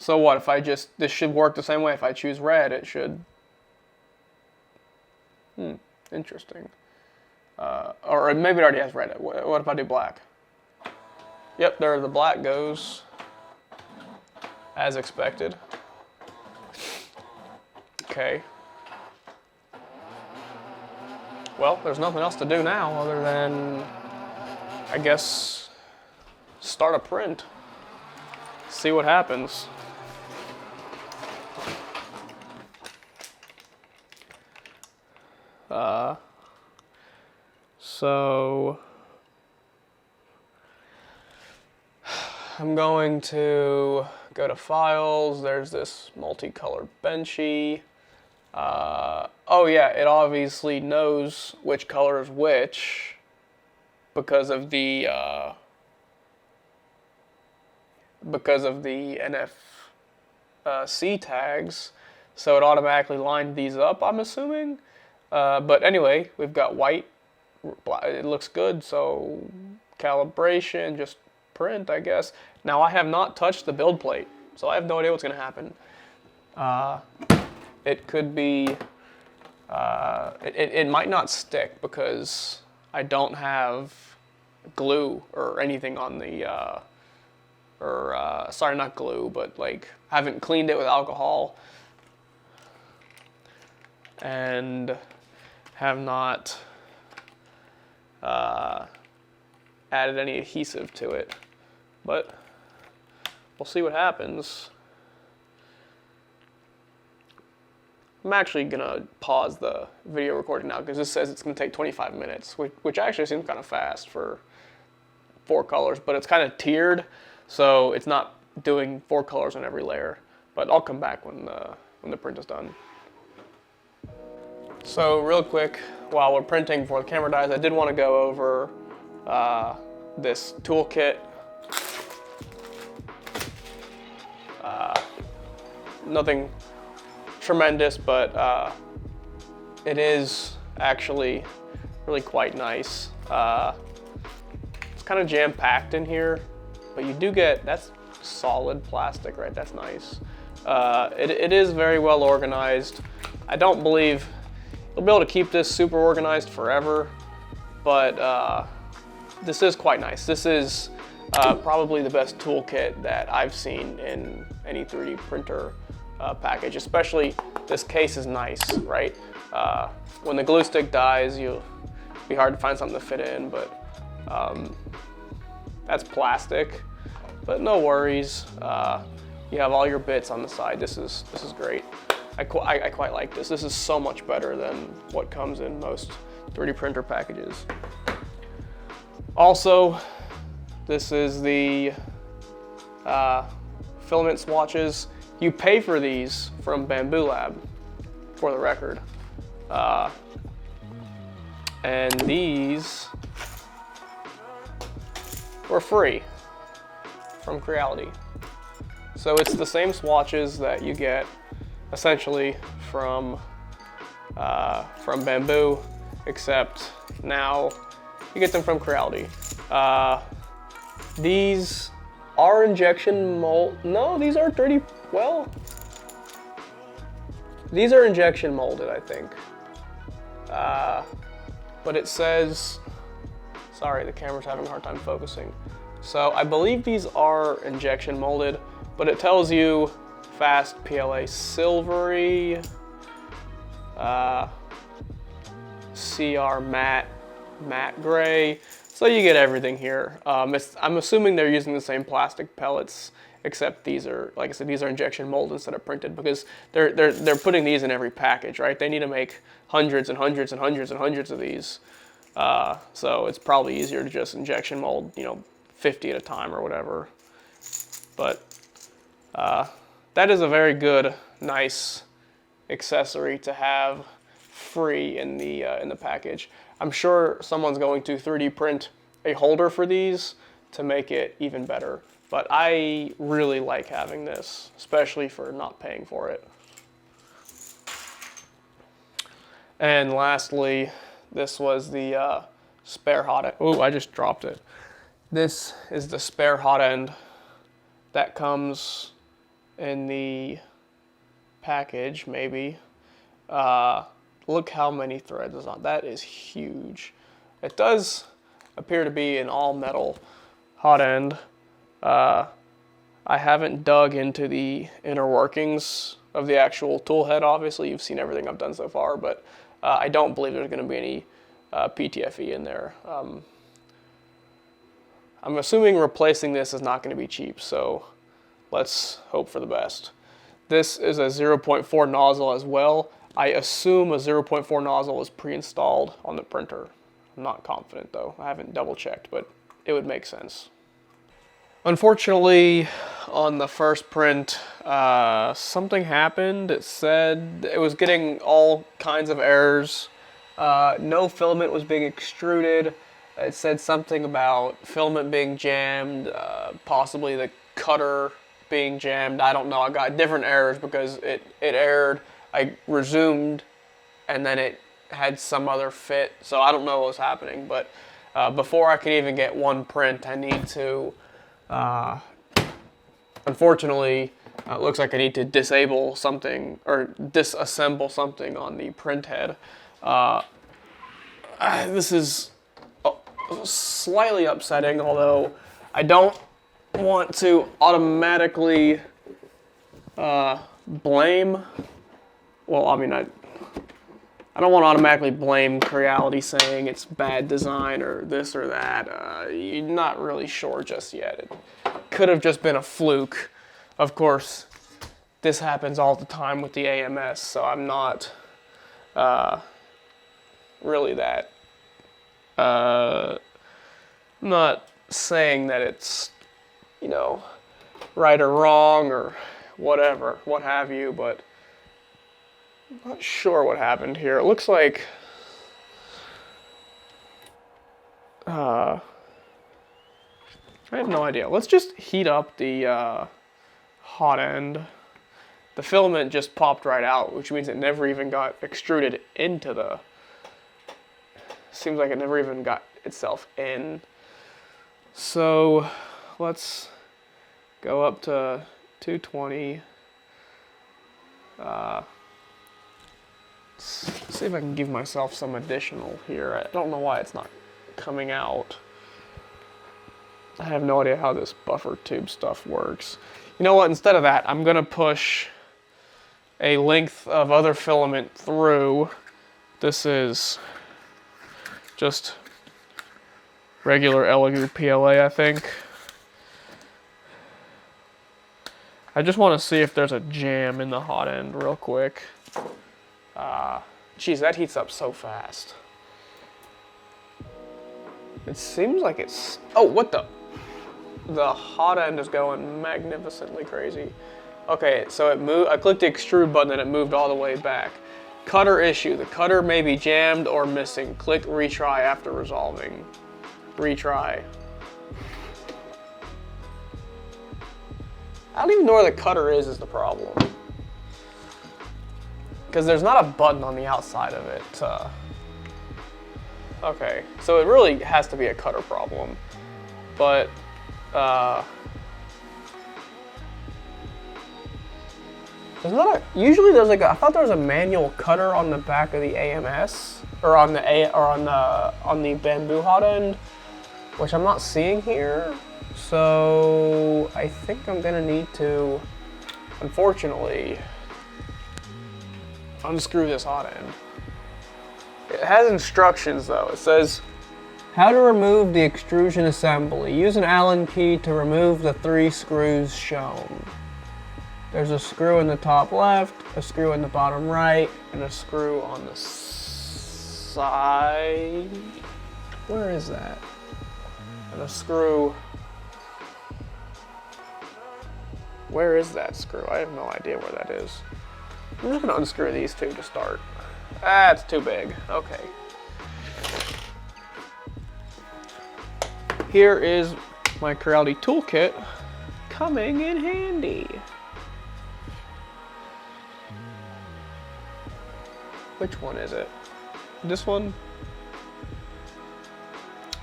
So what if I just, this should work the same way. If I choose red, it should, interesting. Or maybe it already has red. What if I do black? Yep, there the black goes, as expected. Okay. Well, there's nothing else to do now other than, I guess, start a print. See what happens. So I'm going to go to files. There's this multicolored benchy. Oh yeah, it obviously knows which color is which because of the NFC tags. So it automatically lined these up, I'm assuming. But anyway, we've got white. It looks good, so calibration, just print, I guess. Now I have not touched the build plate, so I have no idea what's going to happen. It could be, it might not stick because I don't have glue or anything on the, sorry, not glue, but like, haven't cleaned it with alcohol. And have not added any adhesive to it, but we'll see what happens. I'm actually gonna pause the video recording now because this says it's gonna take 25 minutes, which actually seems kind of fast for 4 colors, but it's kind of tiered, so it's not doing 4 colors on every layer. But I'll come back when the print is done. So real quick, while we're printing for the camera dies, I did want to go over this toolkit. Nothing tremendous, but it is actually really quite nice. It's kind of jam-packed in here, but you do get, that's solid plastic, right? That's nice. It is very well organized. I don't believe you'll be able to keep this super organized forever, but this is quite nice. This is probably the best toolkit that I've seen in any 3D printer package, especially this case is nice, right? When the glue stick dies, you'll be hard to find something to fit in, but that's plastic, but no worries. You have all your bits on the side. This is great. I quite like this. This is so much better than what comes in most 3D printer packages. Also, this is the filament swatches. You pay for these from Bambu Lab, for the record. And these were free from Creality. So it's the same swatches that you get essentially from Bambu, except now you get them from Creality. These are injection mold. No, these are 3D. Well, these are injection molded, I think. But it says, sorry, the camera's having a hard time focusing. So I believe these are injection molded, but it tells you fast PLA silvery, CR matte gray. So you get everything here. I'm assuming they're using the same plastic pellets, except these are, like I said, these are injection molded instead of printed because they're putting these in every package, right? They need to make hundreds and hundreds and hundreds and hundreds of these. So it's probably easier to just injection mold, 50 at a time or whatever. But that is a very good, nice accessory to have free in the package. I'm sure someone's going to 3D print a holder for these to make it even better. But I really like having this, especially for not paying for it. And lastly, this was the spare hot end. Oh, I just dropped it. This is the spare hot end that comes in the package, maybe. Look how many threads is on. That is huge. It does appear to be an all metal hot end. I haven't dug into the inner workings of the actual tool head. Obviously, you've seen everything I've done so far, but I don't believe there's going to be any PTFE in there. I'm assuming replacing this is not going to be cheap, so let's hope for the best. This is a 0.4 nozzle as well. I assume a 0.4 nozzle is pre-installed on the printer. I'm not confident though. I haven't double checked, but it would make sense. Unfortunately, on the first print, something happened. It said it was getting all kinds of errors. No filament was being extruded. It said something about filament being jammed, possibly the cutter being jammed. I don't know. I got different errors because it errored. I resumed, and then it had some other fit. So I don't know what was happening. But before I can even get one print, I need to, unfortunately, it looks like I need to disable something or disassemble something on the print head. This is slightly upsetting, although I don't want to automatically blame. Well, I mean, I don't want to automatically blame Creality saying it's bad design or this or that. You're not really sure just yet. It could have just been a fluke. Of course, this happens all the time with the AMS, so I'm not really that. I'm not saying that it's, you know, right or wrong or whatever, what have you, but I'm not sure what happened here. It looks like I have no idea. Let's just heat up the hot end. The filament just popped right out, which means it never even got extruded into the... Seems like it never even got itself in. So let's go up to 220. See if I can give myself some additional here. I don't know why it's not coming out. I have no idea how this buffer tube stuff works. You know what, instead of that, I'm gonna push a length of other filament through. This is just regular Elegoo PLA, I think. I just want to see if there's a jam in the hot end real quick. Geez, that heats up so fast. It seems like it's... Oh, what the... The hot end is going magnificently crazy. Okay, so it moved. I clicked the extrude button and it moved all the way back. Cutter issue. The cutter may be jammed or missing. Click retry after resolving. Retry. I don't even know where the cutter is the problem. Because there's not a button on the outside of it. Okay, so it really has to be a cutter problem. But, there's not a, usually there's like a, I thought there was a manual cutter on the back of the AMS, or on the Bambu hot end, which I'm not seeing here. So I think I'm gonna need to, unfortunately, unscrew this hot end. It has instructions though. It says how to remove the extrusion assembly. Use an Allen key to remove the 3 screws shown. There's a screw in the top left, a screw in the bottom right, and a screw on the side. Where is that? And a screw. Where is that screw? I have no idea where that is. I'm just gonna unscrew these two to start. That's too big. Okay. Here is my Creality toolkit. coming in handy. Which one is it? This one?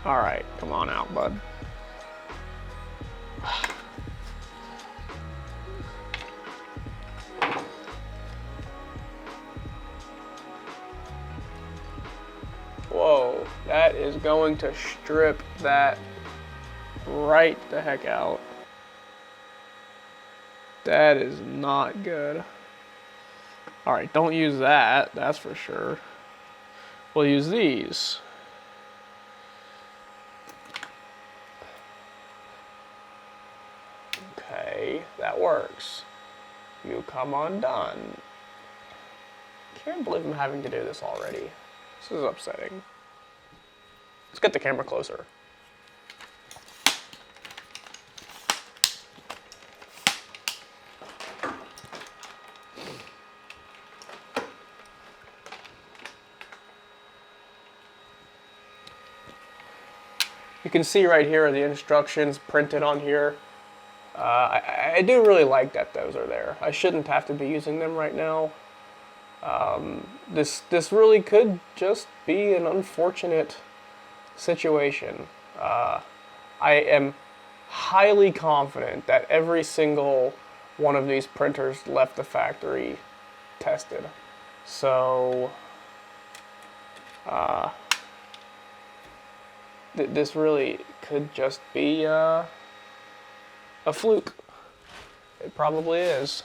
All right, come on out, bud. Whoa, that is going to strip that right the heck out. That is not good. All right, don't use that, that's for sure. We'll use these. Okay, that works. You come undone. Can't believe I'm having to do this already. This is upsetting. Let's get the camera closer. You can see right here the instructions printed on here. I do really like that those are there. I shouldn't have to be using them right now. This really could just be an unfortunate situation. I am highly confident that every single one of these printers left the factory tested. So this really could just be a fluke. It probably is.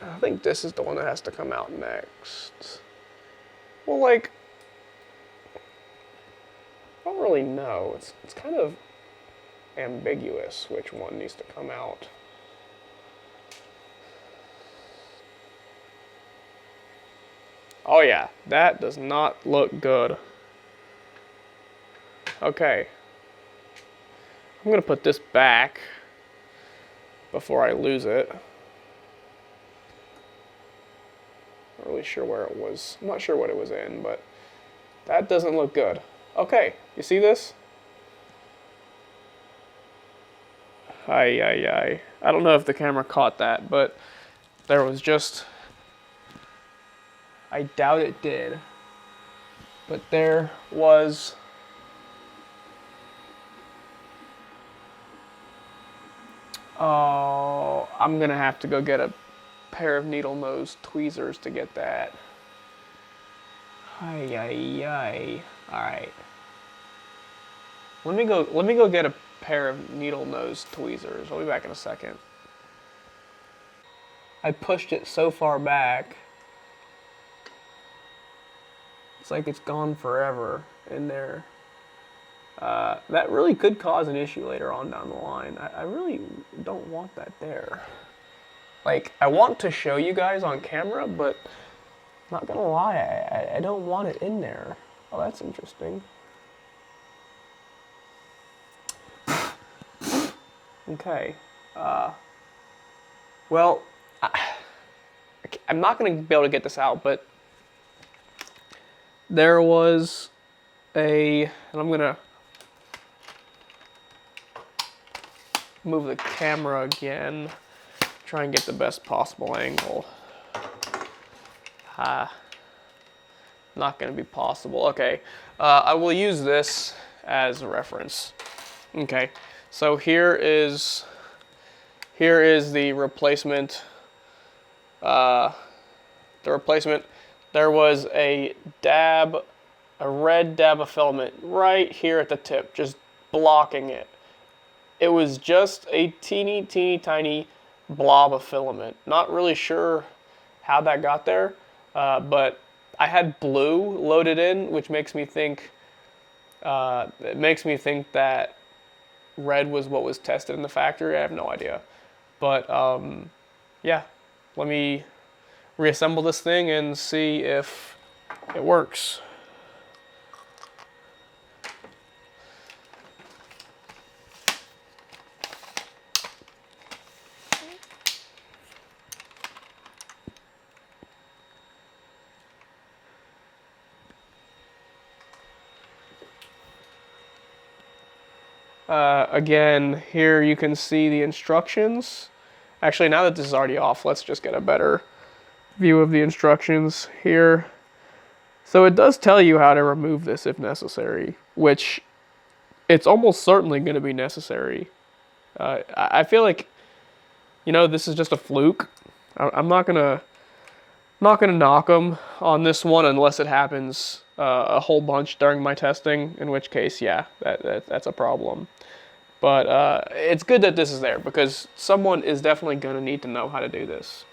I think this is the one that has to come out next. Well, like, I don't really know. It's kind of ambiguous which one needs to come out. Oh yeah, that does not look good. Okay. I'm gonna put this back before I lose it. Not really sure where it was. I'm not sure what it was in, but that doesn't look good. Okay, you see this? I don't know if the camera caught that, but there was just, I doubt it did, but there was oh, I'm gonna have to go get a pair of needle nose tweezers to get that. Ay. All right. Let me go get a pair of needle nose tweezers. I'll be back in a second. I pushed it so far back. It's like it's gone forever in there. That really could cause an issue later on down the line. I really don't want that there. Like, I want to show you guys on camera, but I'm not gonna lie, I don't want it in there. Oh, that's interesting. Okay. Well, I'm not gonna be able to get this out, but there was and I'm gonna move the camera again, try and get the best possible angle. Not gonna be possible. Okay, I will use this as a reference. Okay, so here is the replacement. There was a red dab of filament right here at the tip, just blocking it. It was just a teeny tiny blob of filament. Not really sure how that got there, but I had blue loaded in, which makes me think that red was what was tested in the factory. I have no idea, but yeah, let me reassemble this thing and see if it works. Again, here you can see the instructions. Actually, now that this is already off, let's just get a better view of the instructions here. So it does tell you how to remove this if necessary, which it's almost certainly going to be necessary. I feel like, you know, this is just a fluke. I'm not gonna knock them on this one unless it happens a whole bunch during my testing, in which case, yeah, that's a problem. But it's good that this is there because someone is definitely going to need to know how to do this.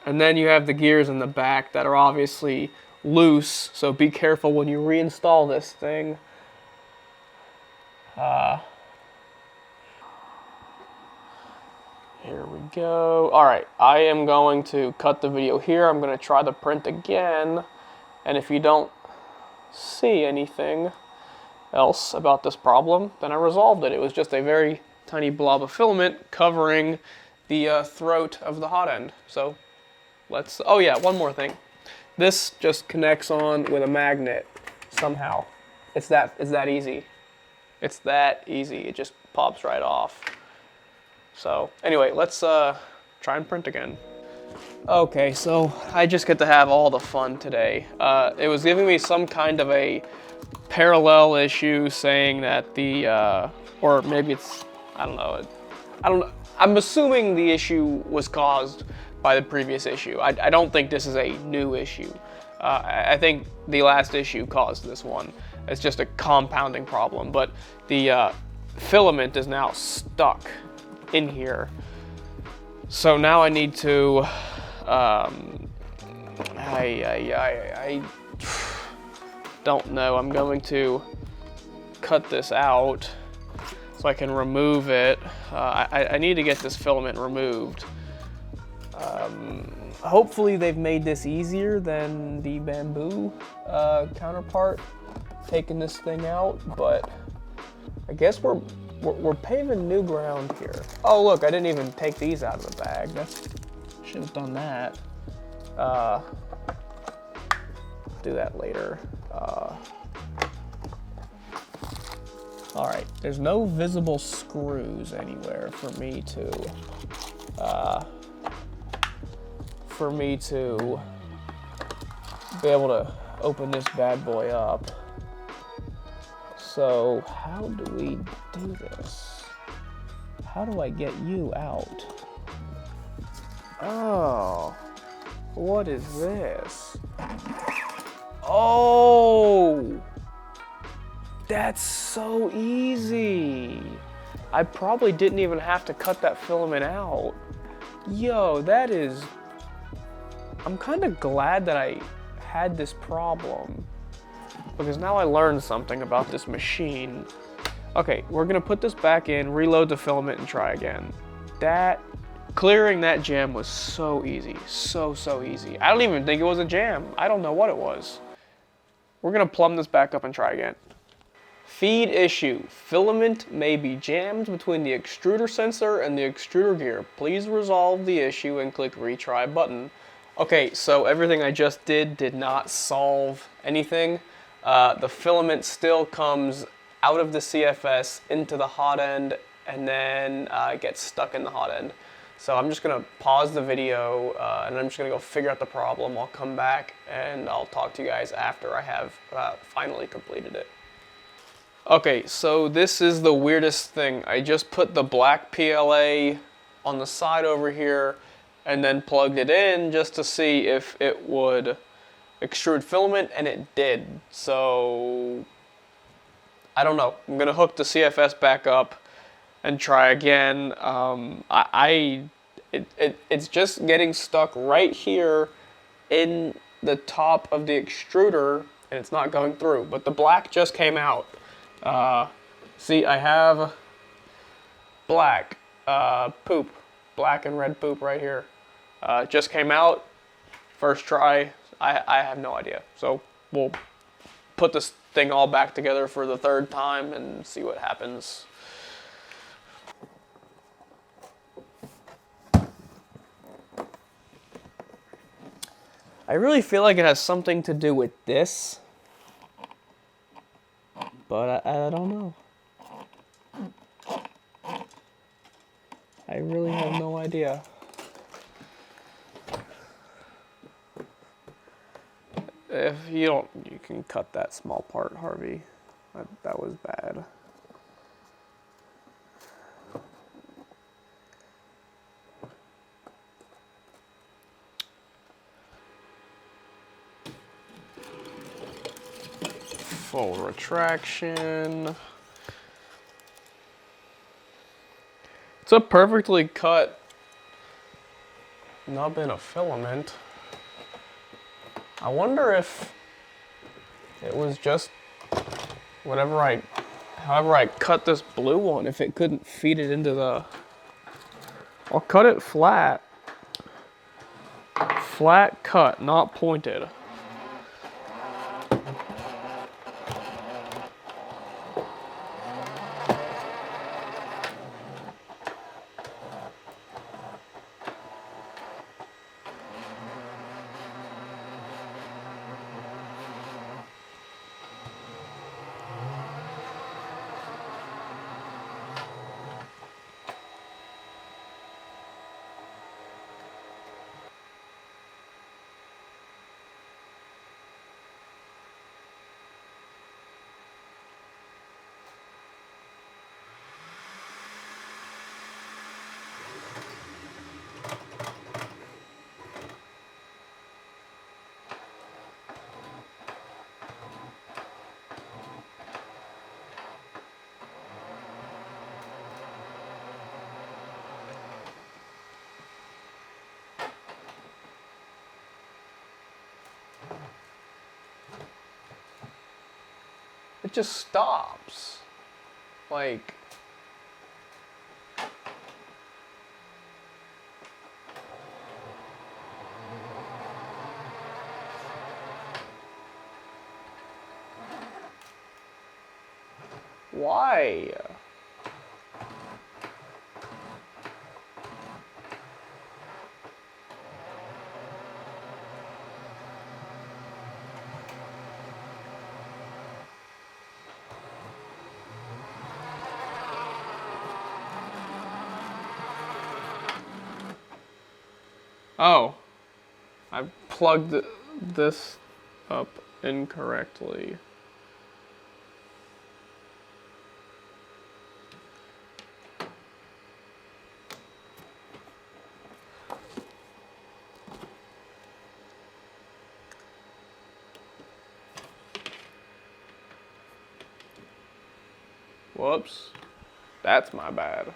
And then you have the gears in the back that are obviously loose, so be careful when you reinstall this thing. Here we go. Alright, I am going to cut the video here. I'm going to try the print again. And if you don't see anything else about this problem, then I resolved it. It was just a very tiny blob of filament covering the throat of the hot end. So let's, oh yeah, one more thing. This just connects on with a magnet somehow. It's that easy. It's that easy. It just pops right off. So anyway, let's try and print again. Okay, so I just get to have all the fun today. It was giving me some kind of a parallel issue saying that the, or maybe it's, I don't know. I'm assuming the issue was caused by the previous issue. I don't think this is a new issue. I think the last issue caused this one. It's just a compounding problem, but the filament is now stuck in here. So now I need to, I don't know. I'm going to cut this out so I can remove it. I need to get this filament removed. Hopefully they've made this easier than the Bambu counterpart, taking this thing out, but I guess we're paving new ground here. Oh look, I didn't even take these out of the bag. Should have done that. Do that later. All right, there's no visible screws anywhere for me to be able to open this bad boy up. So how do we do this? How do I get you out? Oh, what is this? Oh, that's so easy. I probably didn't even have to cut that filament out. Yo, that is, I'm kind of glad that I had this problem, because now I learned something about this machine. Okay, we're gonna put this back in, reload the filament, and try again. Clearing that jam was so easy, so easy. I don't even think it was a jam. I don't know what it was. We're gonna plumb this back up and try again. Feed issue. Filament may be jammed between the extruder sensor and the extruder gear. Please resolve the issue and click retry button. Okay, so everything I just did not solve anything. The filament still comes out of the CFS into the hot end, and then it gets stuck in the hot end. So I'm just gonna pause the video and I'm just gonna go figure out the problem. I'll come back and I'll talk to you guys after I have finally completed it. Okay, so this is the weirdest thing. I just put the black PLA on the side over here and then plugged it in just to see if it would extrude filament, and it did. So I don't know. I'm gonna hook the CFS back up and try again. It's just getting stuck right here in the top of the extruder, and it's not going through. But the black just came out. See, I have black poop, black and red poop right here. Just came out, first try. I have no idea. So we'll put this thing all back together for the third time and see what happens. I really feel like it has something to do with this. but I don't know. I really have no idea. If you don't, you can cut that small part, Harvey. That was bad. Full retraction. It's a perfectly cut nub in a filament. I wonder if it was just however I cut this blue one, if it couldn't feed it into the, I'll cut it flat. Flat cut, not pointed. It just stops. Like, why? Oh, I plugged this up incorrectly. Whoops, that's my bad.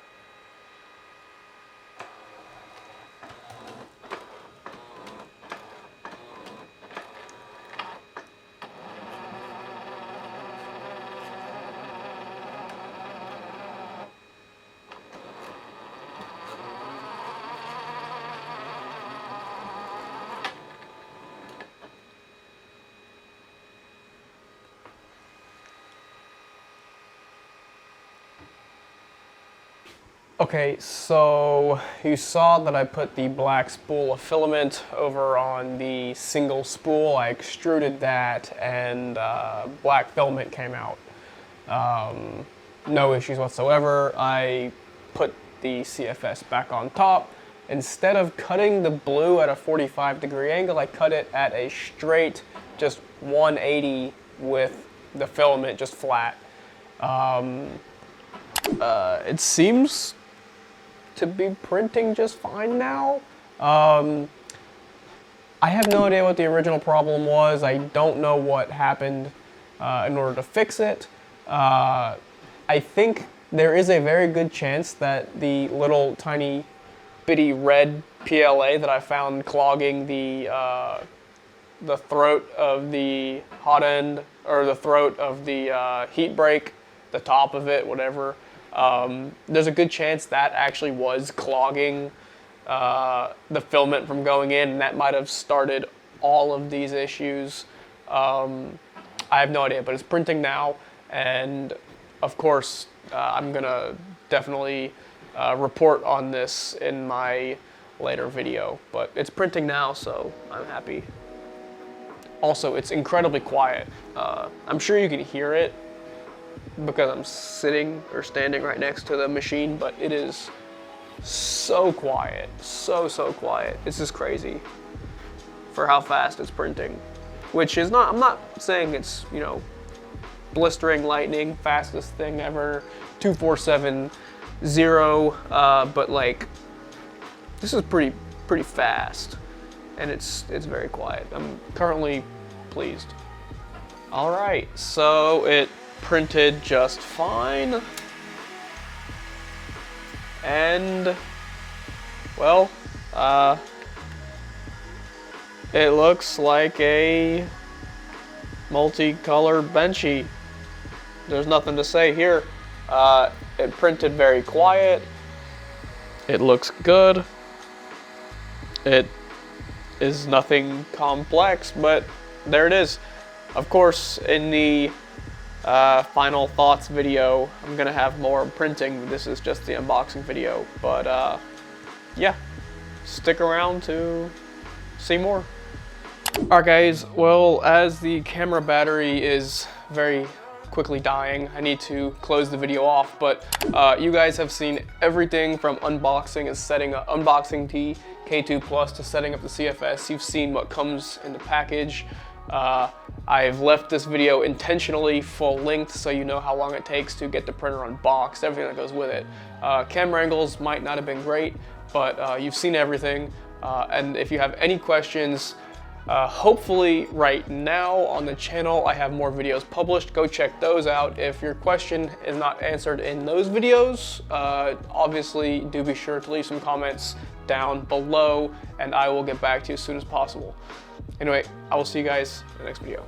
Okay, so you saw that I put the black spool of filament over on the single spool. I extruded that and black filament came out. No issues whatsoever. I put the CFS back on top. Instead of cutting the blue at a 45-degree angle, I cut it at a straight, just 180 with the filament just flat. It seems to be printing just fine now. I have no idea what the original problem was. I don't know what happened in order to fix it. I think there is a very good chance that the little tiny bitty red PLA that I found clogging the throat of the hot end, or the throat of the heat break, the top of it, whatever. There's a good chance that actually was clogging the filament from going in, and that might have started all of these issues. I have no idea, but it's printing now, and of course I'm gonna definitely report on this in my later video, but it's printing now, so I'm happy. Also, it's incredibly quiet. I'm sure you can hear it because I'm sitting or standing right next to the machine, but it is so quiet, so quiet. It's just crazy for how fast it's printing, which is not, I'm not saying it's, you know, blistering lightning, fastest thing ever, 2470, but like, this is pretty fast, and it's very quiet. I'm currently pleased. All right, so it printed just fine. And, well, it looks like a multicolor benchy. There's nothing to say here. It printed very quiet. It looks good. It is nothing complex, but there it is. Of course, in the final thoughts video, I'm gonna have more printing. This is just the unboxing video, but yeah, stick around to see more. Alright guys, well, as the camera battery is very quickly dying, I need to close the video off, but you guys have seen everything from unboxing and setting up, unboxing the K2 Plus to setting up the CFS. You've seen what comes in the package. I've left this video intentionally full length so you know how long it takes to get the printer unboxed, everything that goes with it. Camera angles might not have been great, but you've seen everything. And if you have any questions, hopefully right now on the channel I have more videos published. Go check those out. If your question is not answered in those videos, obviously do be sure to leave some comments down below and I will get back to you as soon as possible. Anyway, I will see you guys in the next video.